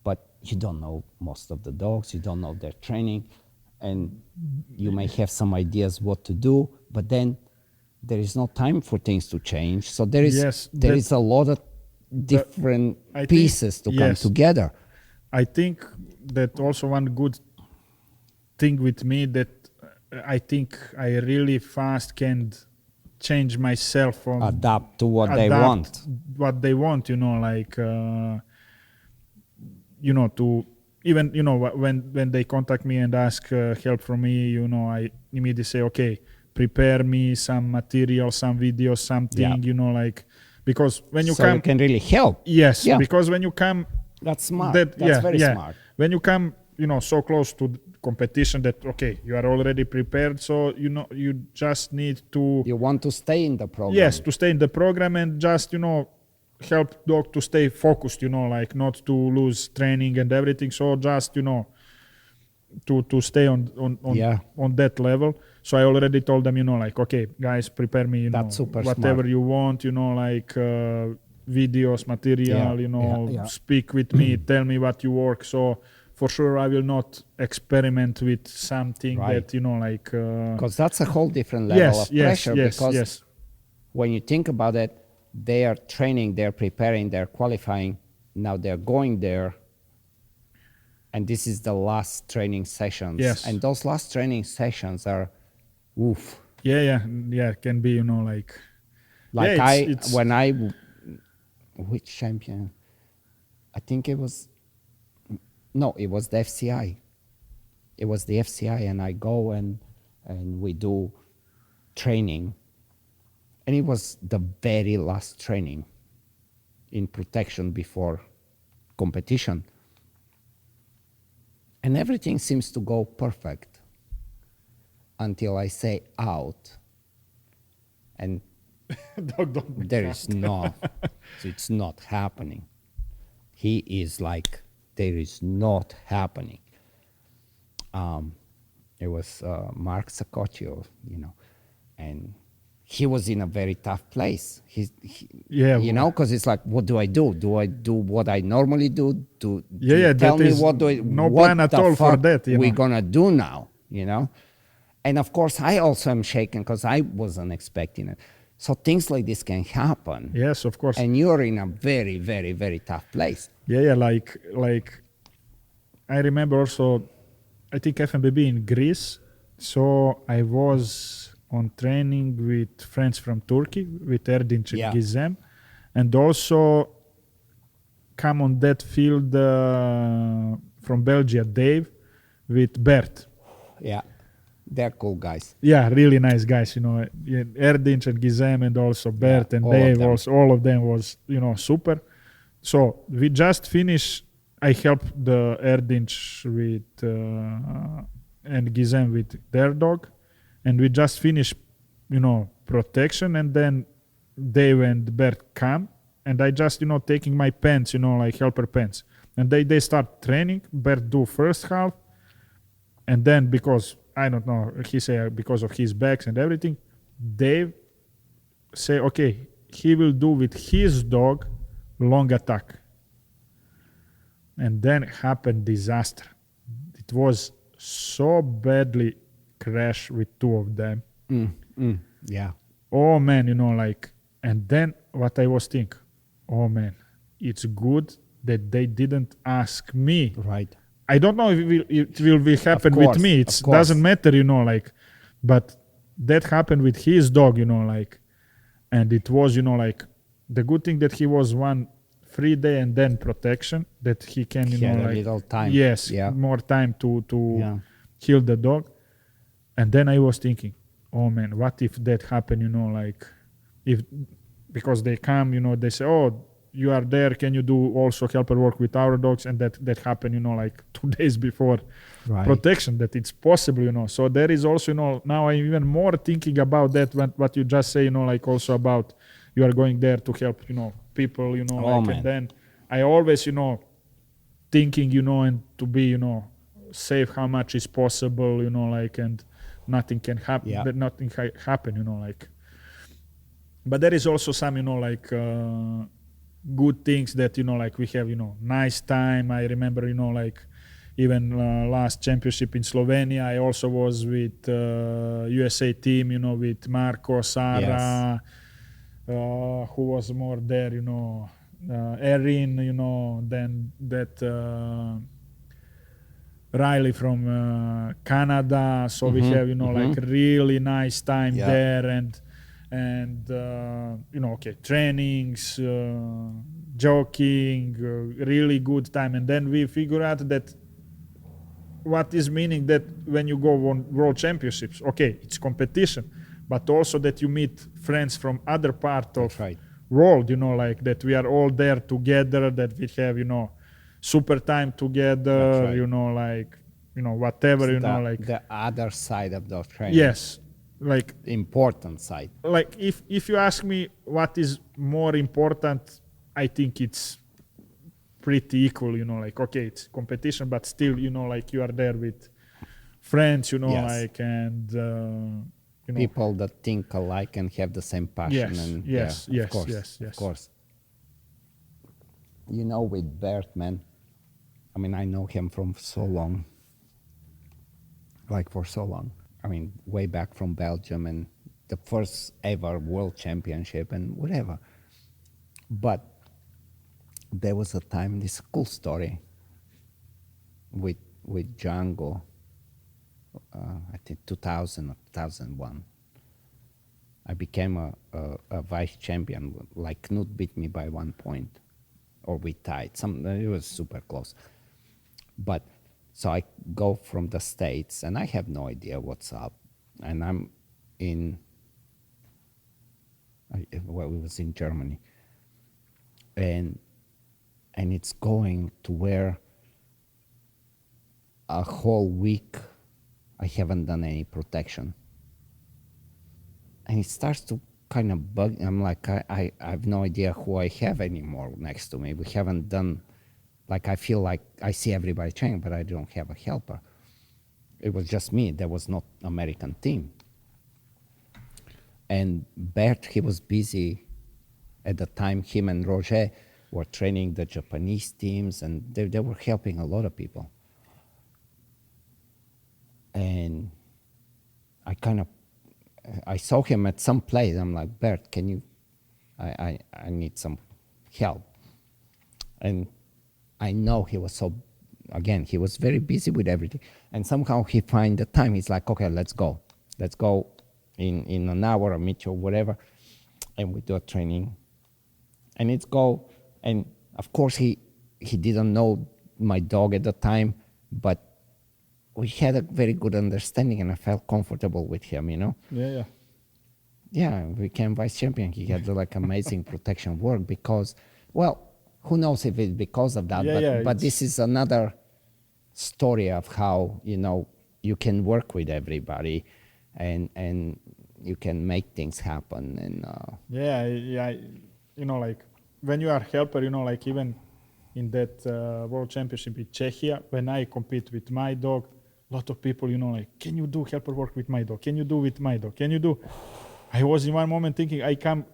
but you don't know most of the dogs. You don't know their training, and you may have some ideas what to do, but then there is no time for things to change. So there is Yes, there that- is a lot of different I think- pieces to come yes. together. I think that also one good thing with me, that I think I really fast can change myself from Adapt to what they adapt want. what they want, you know, like you know, to even, you know, when they contact me and ask help from me, you know, I immediately say, okay, prepare me some material, some videos, something, Yeah. you know, like, because when you So come, you can really help. yes, Yeah. because when you come, That's smart. that, That's yeah, very yeah. smart. When you come, you know, so close to the competition, that okay, you are already prepared, so you know, you just need to, You want to stay in the program. yes, to stay in the program, and just, you know, help dog to stay focused, you know, like not to lose training and everything. So just, you know, to stay on Yeah. on that level. So I already told them, you know, like, okay, guys, prepare me, you That's know, super whatever smart. you want, you know, like videos, material, Yeah, you know, yeah. speak with me, tell me what you work. So for sure, I will not experiment with something Right. that, you know, like. Because that's a whole different level Yes, of yes, pressure. yes, Because yes. when you think about it, they are training, they're preparing, they're qualifying. Now they're going there, and this is the last training sessions. Yes. And those last training sessions are, oof. Yeah, can be, you know, like. Like Yeah, it's which champion? I think it was the FCI. It was the FCI, and I go and we do training, and it was the very last training in protection before competition, and everything seems to go perfect until I say out, and dog don't there is no, it's not happening. He is like, there is not happening. It was Mark Saccoccio, you know, and he was in a very tough place. Yeah, you know, because it's like, what do I do? Do I do what I normally do? Do Yeah, you yeah, tell that me is what do I, no what plan at the all for fuck that, you we know. gonna do now? You know, and of course I also am shaken because I wasn't expecting it. So things like this can happen. Yes, of course. And you're in a very, very, very tough place. Yeah, like I remember also, I think FMBB in Greece. So I was on training with friends from Turkey, with Erdinç and Yeah. Gizem, and also come on that field from Belgium, Dave, with Bert. Yeah, they're cool guys. Yeah, really nice guys, you know. Erdinç and Gizem, and also Bert and all of Dave, them. also all of them was, you know, super. So we just finished. I helped the Erdinch with and Gizem with their dog, and we just finished, protection, and then Dave and Bert come, and I just, taking my pants, like helper pants, and they start training. Bert do first half, and then because I don't know, he say because of his backs and everything, Dave say okay, he will do with his dog long attack. And then happened disaster. It was so badly crash with two of them. Yeah. Oh man, and then what I was thinking, oh man, it's good that they didn't ask me. Right. I don't know if it will happen with me. It doesn't matter, but that happened with his dog, and it was, the good thing that he was one free day and then protection that he can, a little time. Yes, more time to heal the dog. And then I was thinking, oh man, what if that happened, because they come, they say, oh, you are there, can you do also helper work with our dogs? And that happened, 2 days before protection, that it's possible, So there is also, now I'm even more thinking about that, what you just say, also about you are going there to help, people, and then I always, thinking, and to be, safe how much is possible, and nothing can happen, that nothing happen, But there is also some, good things that, we have, nice time. I remember, even last championship in Slovenia, I also was with USA team, with Marco, Sara, who was more there, Erin, then that Riley from Canada. So we have, like really nice time there, and trainings, joking, really good time. And then we figure out that what is meaning that when you go on World Championships, okay, it's competition, but also that you meet friends from other part of world, like that we are all there together, that we have, super time together, whatever, so the other side of the training. Yes. Like important side. Like if you ask me what is more important, I think it's pretty equal, okay, it's competition, but still, like you are there with friends, and people that think alike and have the same passion. Yes, and of course. With Bert, man, I mean, I know him from so long, for so long. I mean, way back from Belgium and the first ever World Championship and whatever. But there was a time, this cool story with Django, I think 2000 or 2001. I became a vice champion. Like Knut beat me by 1 point, or we tied. It was super close. But so I go from the States, and I have no idea what's up. And I'm it was in Germany. And it's going to where a whole week I haven't done any protection. And it starts to kind of bug. I'm like, I have no idea who I have anymore next to me. We haven't done... I feel like I see everybody training, but I don't have a helper. It was just me. There was not American team. And Bert, he was busy at the time. Him and Roger were training the Japanese teams, and they were helping a lot of people. And I saw him at some place. I'm like, Bert, can you... I need some help. And I know he was he was very busy with everything. And somehow he find the time. He's like, okay, let's go. Let's go in an hour, I'll meet you, whatever. And we do a training. And it's go. And of course, he didn't know my dog at the time, but we had a very good understanding, and I felt comfortable with him, Yeah, we became vice champion. He had amazing protection work because, well, who knows if it's because of that, but this is another story of how, you know, you can work with everybody and you can make things happen. And you know, like when you are helper, you know, like even in that World Championship in Czechia, when I compete with my dog, a lot of people, you know, like, can you do helper work with my dog? Can you do with my dog? Can you do? I was in one moment thinking I come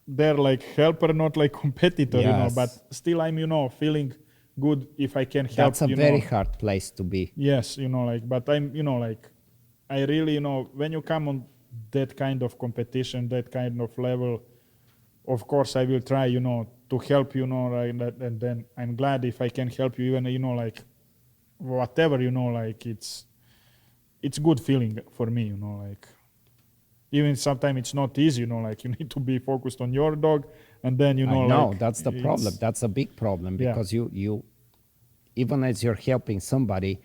there like helper, not like competitor, you know, but still I'm, you know, feeling good if I can help. That's a very hard place to be. Yes, you know, like, but I'm, you know, like, I really, you know, when you come on that kind of competition, that kind of level, of course I will try, you know, to help, you know, right, and then I'm glad if I can help you, even, you know, like, whatever, you know, like, it's good feeling for me, you know, like, even sometimes it's not easy, you know, like, you need to be focused on your dog, and then, you know, no, like, that's the problem. That's a big problem, because you even as you're helping somebody,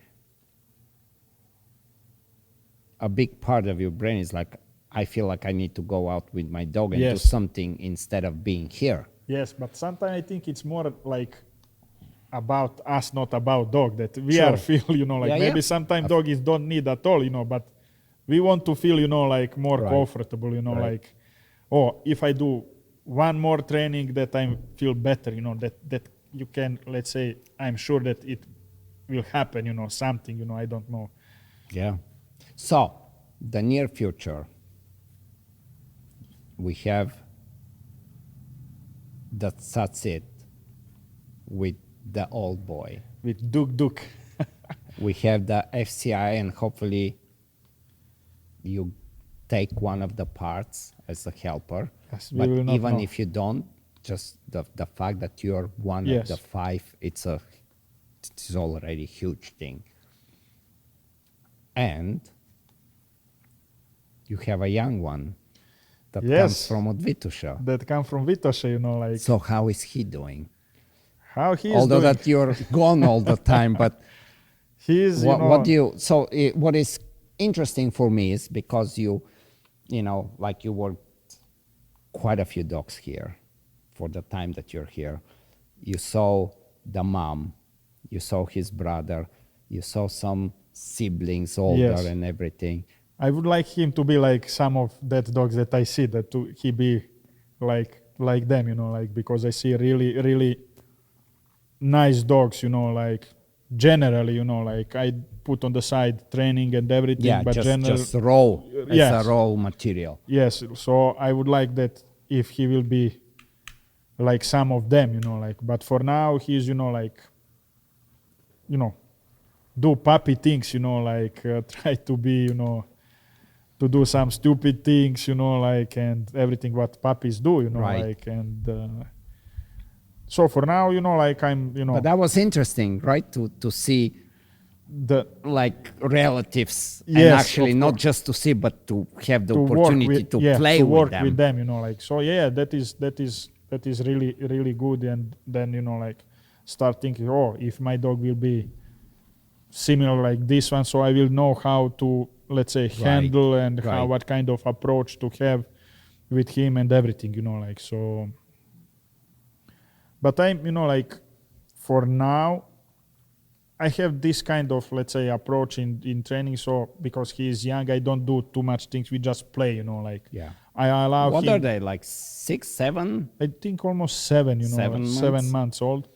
a big part of your brain is like, I feel like I need to go out with my dog and do something instead of being here. Yes, but sometimes I think it's more like about us, not about dog, that we are feel, you know, like maybe sometimes doggies don't need at all, you know, but we want to feel, you know, like more comfortable, you know, like, oh, if I do one more training that I feel better, you know, that you can, let's say, I'm sure that it will happen, you know, something, you know, I don't know. Yeah. So, the near future, we have that's it with the old boy. With Duke. We have the FCI, and hopefully you take one of the parts as a helper. Yes, but even if you don't, just the fact that you're one of the 5, it's already a huge thing. And you have a young one that comes from Vitusha. That comes from Vitusha, you know, like. So how is he doing? How he is Although doing? that you're gone all the time, but he's, what is interesting for me is because you know, like you worked quite a few dogs here for the time that you're here. You saw the mom, you saw his brother, you saw some siblings older and everything. I would like him to be like some of that dogs that I see, that he be like them, you know, like, because I see really, really nice dogs, you know, like generally, you know, like I put on the side training and everything, but just raw, as a raw material. Yes, so I would like that if he will be like some of them, you know, like, but for now he's, you know, like, you know, do puppy things, you know, like try to be, you know, to do some stupid things, you know, like, and everything what puppies do, you know, like, and so for now, you know, like, I'm, you know. But that was interesting, right? To see the like relatives, and actually not just to see, but to have the opportunity to play with them. With them, you know, like, so that is really, really good. And then, you know, like, start thinking, oh, if my dog will be similar like this one, so I will know how to, let's say, handle and how, what kind of approach to have with him and everything, you know, like, so. But I'm, you know, like, for now, I have this kind of, let's say, approach in training. So because he is young, I don't do too much things. We just play, you know, like. Yeah. I allow him. What are they, like 6, 7? I think almost 7, you know, 7 months old.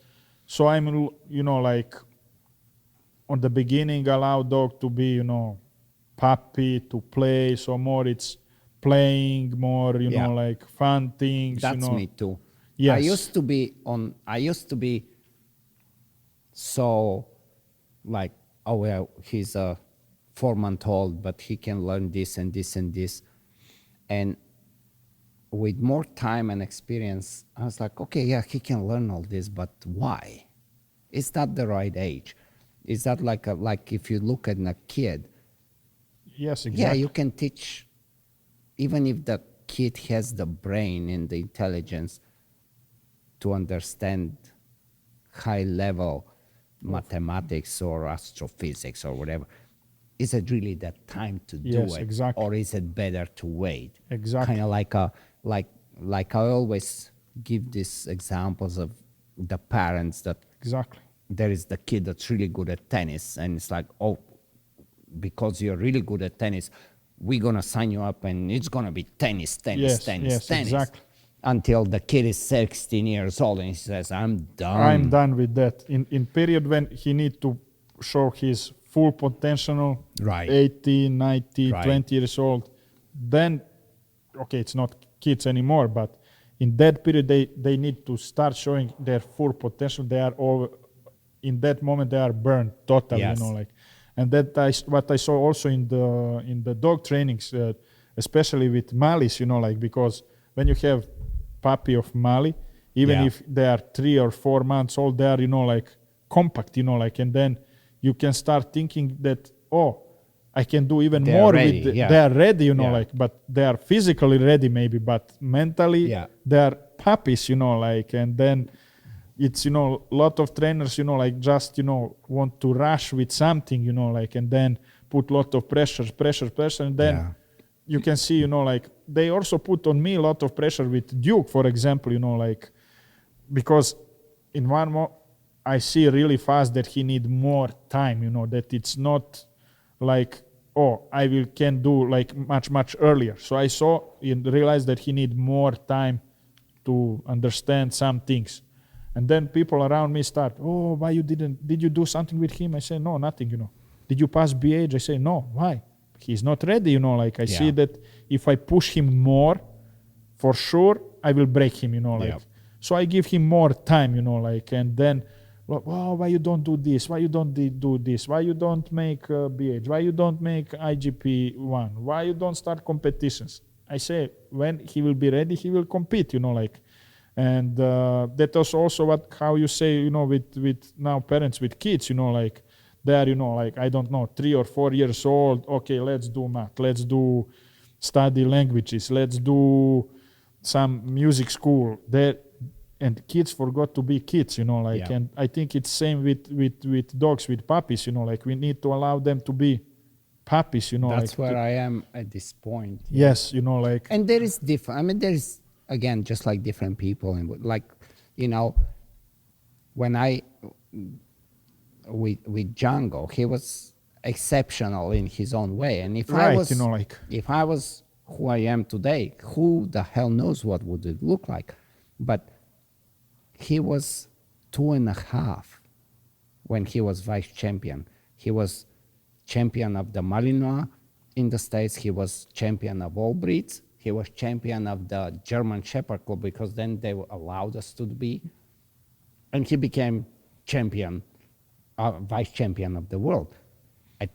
So I'm, you know, like, on the beginning, allow dog to be, you know, puppy, to play. So more it's playing, more, you know, like fun things. That's you know. Me too. Yes. I used to be so like, oh well, he's a 4-month-old, but he can learn this and this and this. And with more time and experience, I was like, okay, yeah, he can learn all this, but why? Is that the right age? Is that like if you look at a kid? Yes, exactly. Yeah, you can teach, even if the kid has the brain and the intelligence to understand high-level mathematics or astrophysics or whatever. Is it really that time to do it? Exactly. Or is it better to wait? Exactly. Kind of like I always give these examples of the parents that Exactly. there is the kid that's really good at tennis, and it's like, oh, because you're really good at tennis, we're gonna sign you up, and it's gonna be tennis, Yes, tennis. exactly. Until the kid is 16 years old and he says, I'm done. I'm done with that. In period when he need to show his full potential, Right. 18, 19, Right. 20 years old, then, okay, it's not kids anymore, but in that period, they need to start showing their full potential. They are all, in that moment, they are burned totally, Yes. And that what I saw also in the dog trainings, especially with Malis, because when you have puppy of Mali, even if they are 3 or 4 months old, they are, compact, and then you can start thinking that, oh, I can do even They are more ready, with, yeah. they are ready, Yeah. but they are physically ready maybe, but mentally they are puppies, and then it's, lot of trainers, just, want to rush with something, and then put lot of pressure, and then you can see, they also put on me a lot of pressure with Duke, for example, because in I see really fast that he need more time, that it's not like, oh, can do like much earlier. So I saw and realized that he need more time to understand some things. And then people around me start, oh, why did you do something with him? I say, no, nothing, Did you pass BH? I say, no, why? He's not ready, I see that if I push him more, for sure, I will break him, So I give him more time, and then, oh, why you don't do this? Why you don't do this? Why you don't make BH? Why you don't make IGP 1? Why you don't start competitions? I say, when he will be ready, he will compete, and that was also how you say, with now parents with kids, they are, I don't know, 3 or 4 years old. Okay, let's do math. Let's do study languages. Let's do some music school. And kids forgot to be kids, and I think it's same with dogs, with puppies, we need to allow them to be puppies, That's where I am at this point. Yes, And there is there is, again, just like different people, and when with Django, he was exceptional in his own way, and if I was who I am today, who the hell knows what would it look like? But he was 2.5 when he was vice champion. He was champion of the Malinois in the States. He was champion of all breeds. He was champion of the German Shepherd Club, because then they allowed us to be. And he became champion, vice champion of the world at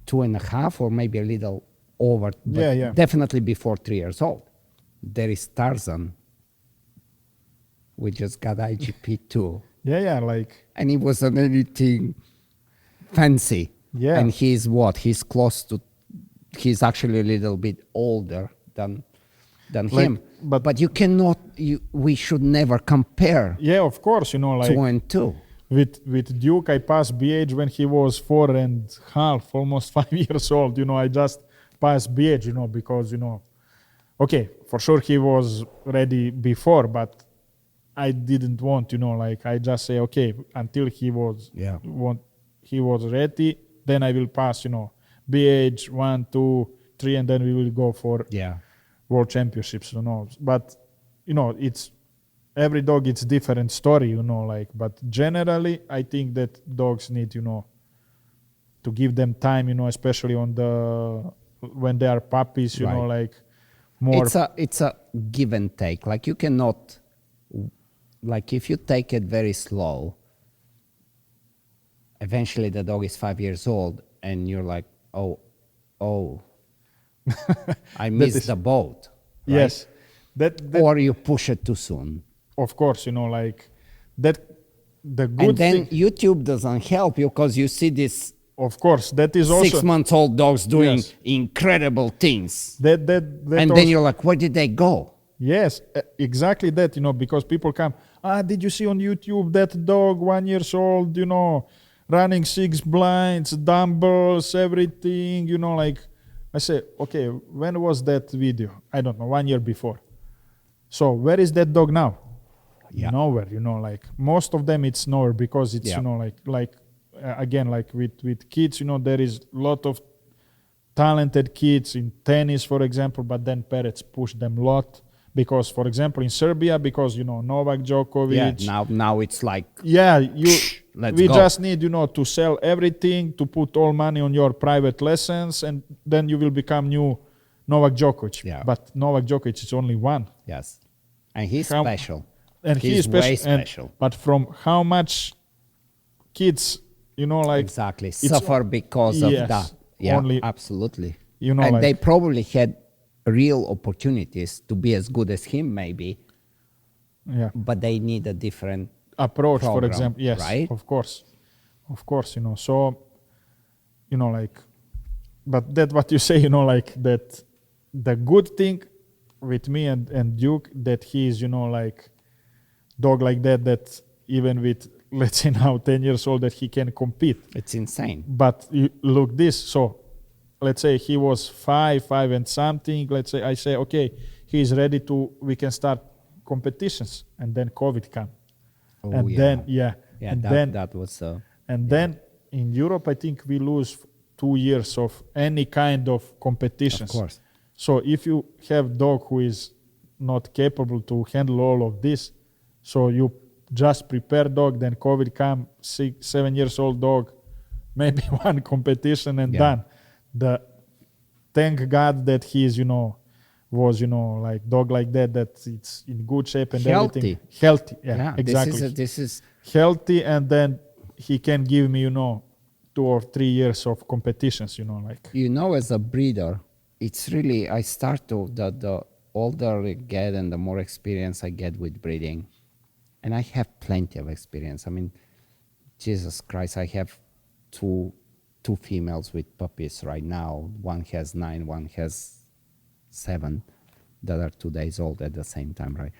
2.5 or maybe a little over, but definitely before 3 years old. There is Tarzan. We just got IGP 2. And he wasn't anything fancy. And he's he's actually a little bit older than him. But you cannot, we should never compare. Yeah, of course, 2 and 2. With Duke, I passed BH when he was 4.5, almost 5 years old. I just passed BH, because, okay, for sure he was ready before, but I didn't want, I just say, okay, until he was ready, then I will pass, BH 1, 2, 3, and then we will go for World Championships, But, it's every dog, it's different story, but generally, I think that dogs need, to give them time, especially when they are puppies, more. It's a give and take. Like, you cannot, like, if you take it very slow, eventually the dog is 5 years old and you're like, oh, I missed the boat. Right? Yes. Or you push it too soon. Of course, that the good and then thing, YouTube doesn't help you, because you see this of course, that is also 6-month-old dogs doing incredible things. That and then you're like, where did they go? Yes, exactly that, because people come, did you see on YouTube that dog 1 year old, running 6 blinds, dumbbells, everything, I say, okay, when was that video? I don't know, 1 year before. So where is that dog now? Yeah. nowhere, like most of them it's nowhere, because it's, Yeah. Again, like with kids, there is a lot of talented kids in tennis, for example, but then parents push them a lot, because, for example, in Serbia, because, Novak Djokovic. Yeah, now it's like, Yeah, let's we go. just need, to sell everything, to put all money on your private lessons, and then you will become new Novak Djokovic. Yeah. But Novak Djokovic is only one. Yes. And he's How- special. And He's he is way special. special. But from how much kids, like Exactly. it's- Suffer because yes, of that. Yeah, only- absolutely. and And like, they probably had real opportunities to be as good as him, maybe, yeah, but they need a different approach, for program, example. Yes, right? of course, so, like, but that what you say, like that, the good thing with me and Duke, that he is, like dog like that even with, let's say now 10 years old, that he can compete. It's insane. But you look this, so let's say he was five and something, let's say I say, okay, he's ready we can start competitions, and then COVID come. Oh, And yeah. then, Yeah, and that was then in Europe, I think we lose 2 years of any kind of competitions. of course. So if you have dog who is not capable to handle all of this, so you just prepare dog, then COVID come, 6-7 years old dog, maybe one competition and Yeah. done. Thank God that he is, was, like dog like that it's in good shape and Healthy. everything. Healthy. Yeah, Yeah, exactly. This is Healthy, and then he can give me, 2 or 3 years of competitions, like. as a breeder, it's really, I start to, the older I get and the more experience I get with breeding, and I have plenty of experience. I mean, Jesus Christ, I have two females with puppies right now. One has 9, one has 7, that are 2 days old at the same time, right?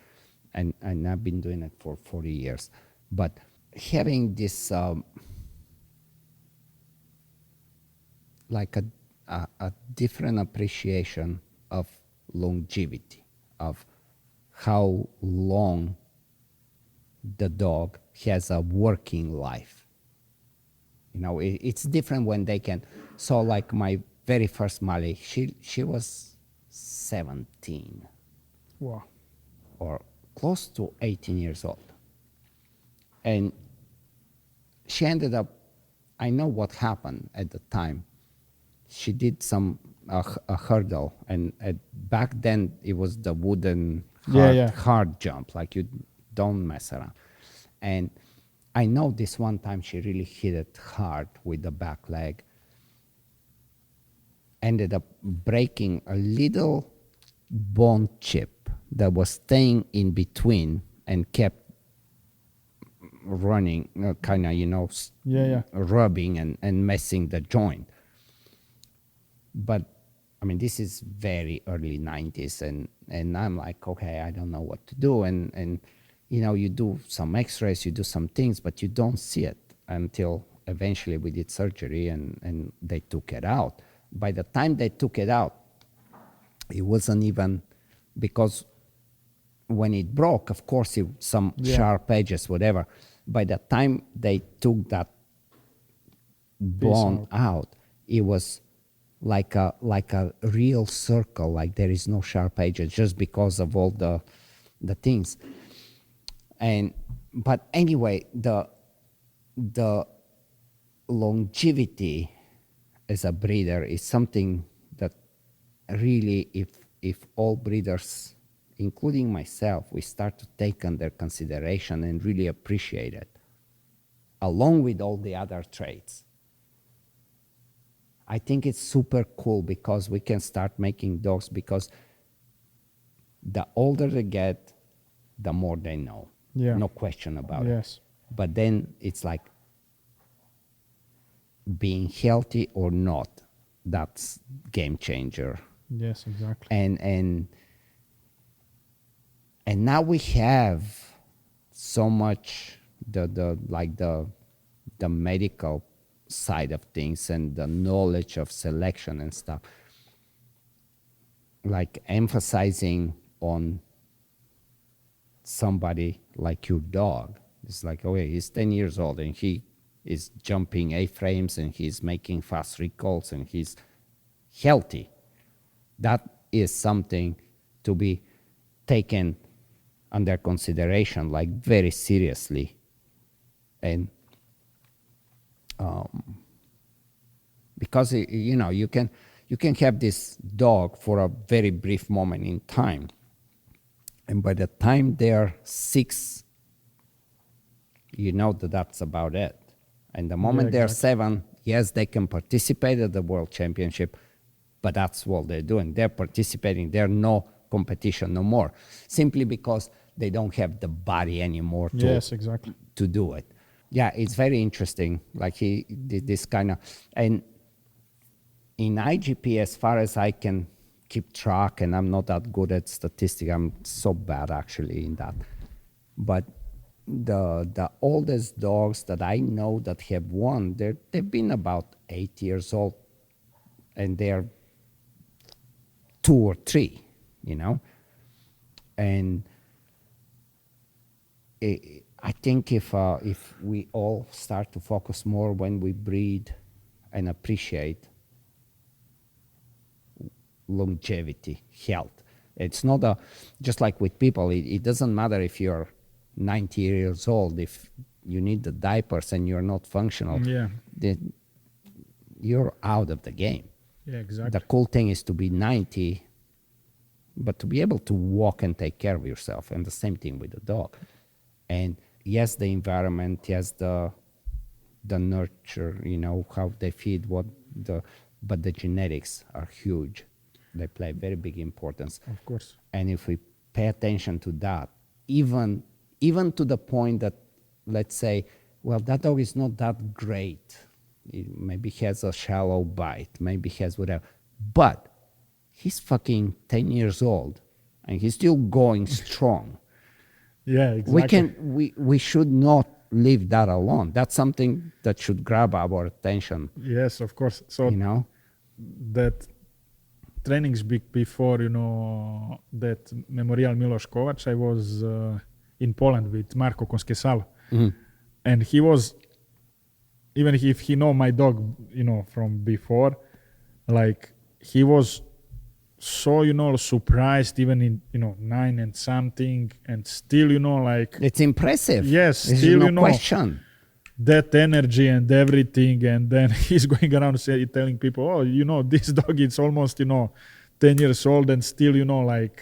And I've been doing it for 40 years. But having this, like a different appreciation of longevity, of how long the dog has a working life. It's different when they can. So like my very first Mali, she was 17 Wow. or close to 18 years old. And she ended up, I know what happened at the time. She did a hurdle, and back then it was the wooden hard jump, like you don't mess around. And I know this one time she really hit it hard with the back leg, ended up breaking a little bone chip that was staying in between and kept running, kind of, rubbing and messing the joint. But I mean, this is very early 90s, and I'm like, okay, I don't know what to do. And you do some x-rays, you do some things, but you don't see it until eventually we did surgery and they took it out. By the time they took it out, it wasn't even, because when it broke, of course, some sharp edges, whatever. By the time they took that bone out, it was like a real circle, like there is no sharp edges, just because of all the things. But anyway, the longevity as a breeder is something that really, if all breeders, including myself, we start to take under consideration and really appreciate it, along with all the other traits, I think it's super cool, because we can start making dogs, because the older they get, the more they know. Yeah. No question about it. Yes. But then it's like being healthy or not, that's game changer. Yes, exactly. And now we have so much the medical side of things and the knowledge of selection and stuff, like emphasizing on somebody like your dog. It's like, okay, he's 10 years old and he is jumping A-frames and he's making fast recalls and he's healthy. That is something to be taken under consideration, like very seriously. And because you can have this dog for a very brief moment in time, and by the time they're 6, you know that's about it. And the moment they're 7, yes, they can participate at the World Championship, but that's what they're doing. They're participating. There's no competition no more, simply because they don't have the body anymore to do it. Yeah, it's very interesting. Like he did this kind of, and in IGP, as far as I can keep track, and I'm not that good at statistics, I'm so bad actually in that. But the oldest dogs that I know that have won, they've been about 8 years old, and they're 2 or 3, and I think if we all start to focus more when we breed and appreciate longevity, health. It's not just like with people, it doesn't matter if you're 90 years old, if you need the diapers and you're not functional, then you're out of the game. Yeah, exactly. The cool thing is to be 90, but to be able to walk and take care of yourself, and the same thing with the dog. And yes, the environment, yes, the nurture, how they feed, but the genetics are huge. They play very big importance. Of course. And if we pay attention to that, even to the point that, let's say, well, that dog is not that great. It maybe has a shallow bite, maybe has whatever, but he's fucking 10 years old and he's still going strong. Yeah, exactly. We should not leave that alone. That's something that should grab our attention. Yes, of course. So that trainings before that Memorial Miloš Kovač, I was in Poland with Marko Konskesalo, and he was, even if he know my dog from before, like he was so surprised even in 9 and something, and still like it's impressive. Yes, there's still no question. That energy and everything, and then he's going around telling people, oh, this dog is almost 10 years old and still like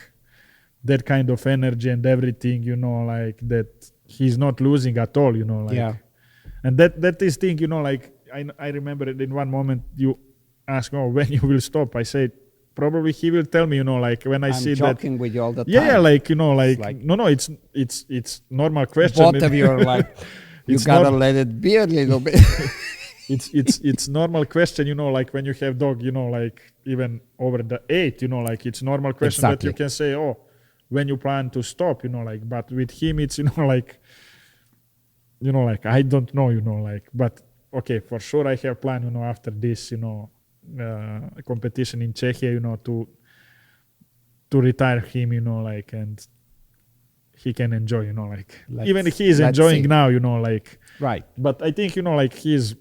that kind of energy and everything, like that he's not losing at all, like. Yeah. And that is thing, like I remember in one moment you ask, when you will stop. I said, probably he will tell me, like when I see that. I'm joking with you all the time. Yeah, like no, it's normal question. Both of you are like, you gotta let it be a little bit. it's normal question, like when you have dog, like even over the 8, like it's normal question that you can say, when you plan to stop, like, but with him it's like I don't know, like, but okay, for sure I have plan, after this, competition in Czechia, to retire him, like, and he can enjoy, like even he is enjoying now, like. Right. But I think, like he's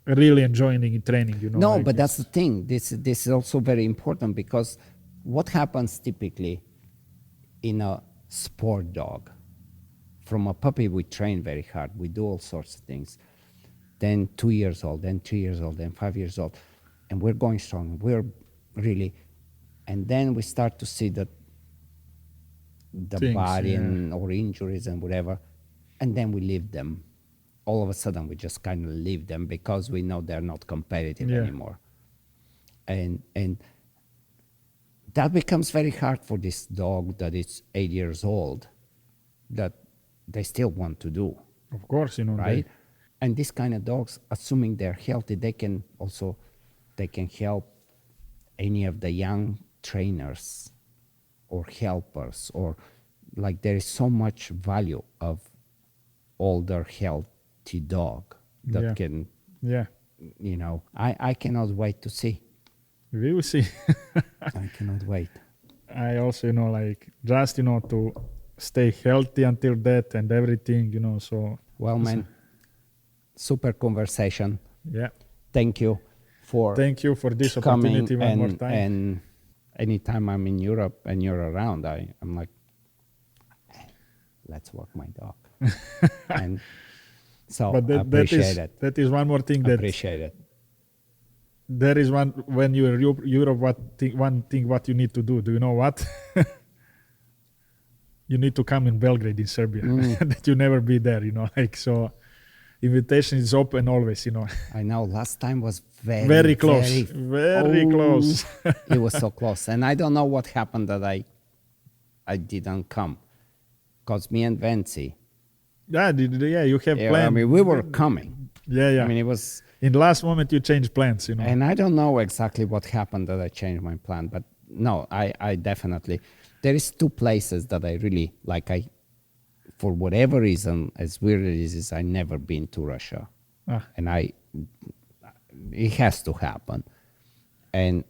really enjoying in training, No, like but that's the thing. This is also very important, because what happens typically in a sport dog, from a puppy we train very hard, we do all sorts of things, then 2 years old, then 3 years old, then 5 years old, and we're going strong, we're really, and then we start to see that the things, body or injuries and whatever, and then we leave them. All of a sudden we just kind of leave them because we know they're not competitive anymore. And that becomes very hard for this dog that is 8 years old, that they still want to do. Of course, right? And these kind of dogs, assuming they're healthy, they can help any of the young trainers or helpers, or like there is so much value of older healthy dog that can, I cannot wait to see. We will see. I cannot wait. I also, like, just, to stay healthy until that and everything, you know. So Well, man, super conversation. yeah, Thank you for thank you for this coming. opportunity one more time. And anytime I'm in Europe and you're around, I'm like, let's walk my dog. And so But I appreciate it. that is one more thing that Appreciate it. there is one when you're in Europe. One thing what you need to do? Do you know what? You need to come in Belgrade in Serbia. That you never be there, you know. Like, so, invitation is open always, you know. I know last time was very, Very close. Very close. It was so close. And I don't know what happened that I didn't come. Because me and Venci, Yeah, you have yeah, planned. I mean, we were coming. Yeah. I mean, it was, In the last moment, you changed plans, you know. and I don't know exactly what happened that I changed my plan. But no, I definitely, there is two places that I really, like, for whatever reason, as weird as it is, I never been to Russia. And it has to happen. And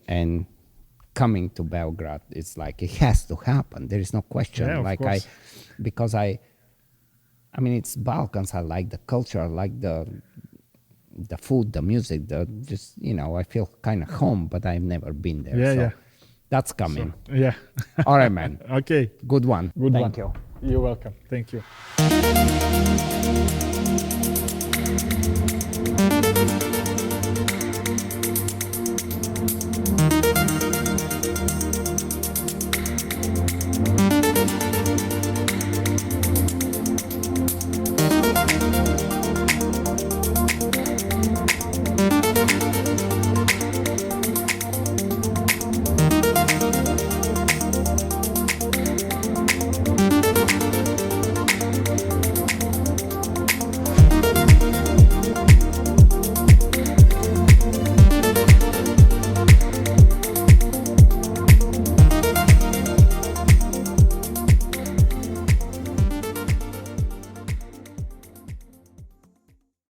coming to Belgrade, it's like, it has to happen. There is no question. Yeah, of like course. because I mean, it's Balkans. I like the culture. I like the food, the music, just, you know, I feel kind of home, but I've never been there. Yeah, so yeah. That's coming. So, yeah. All right, man. Okay. Good one. Good Thank one. you. You're welcome. Thank you.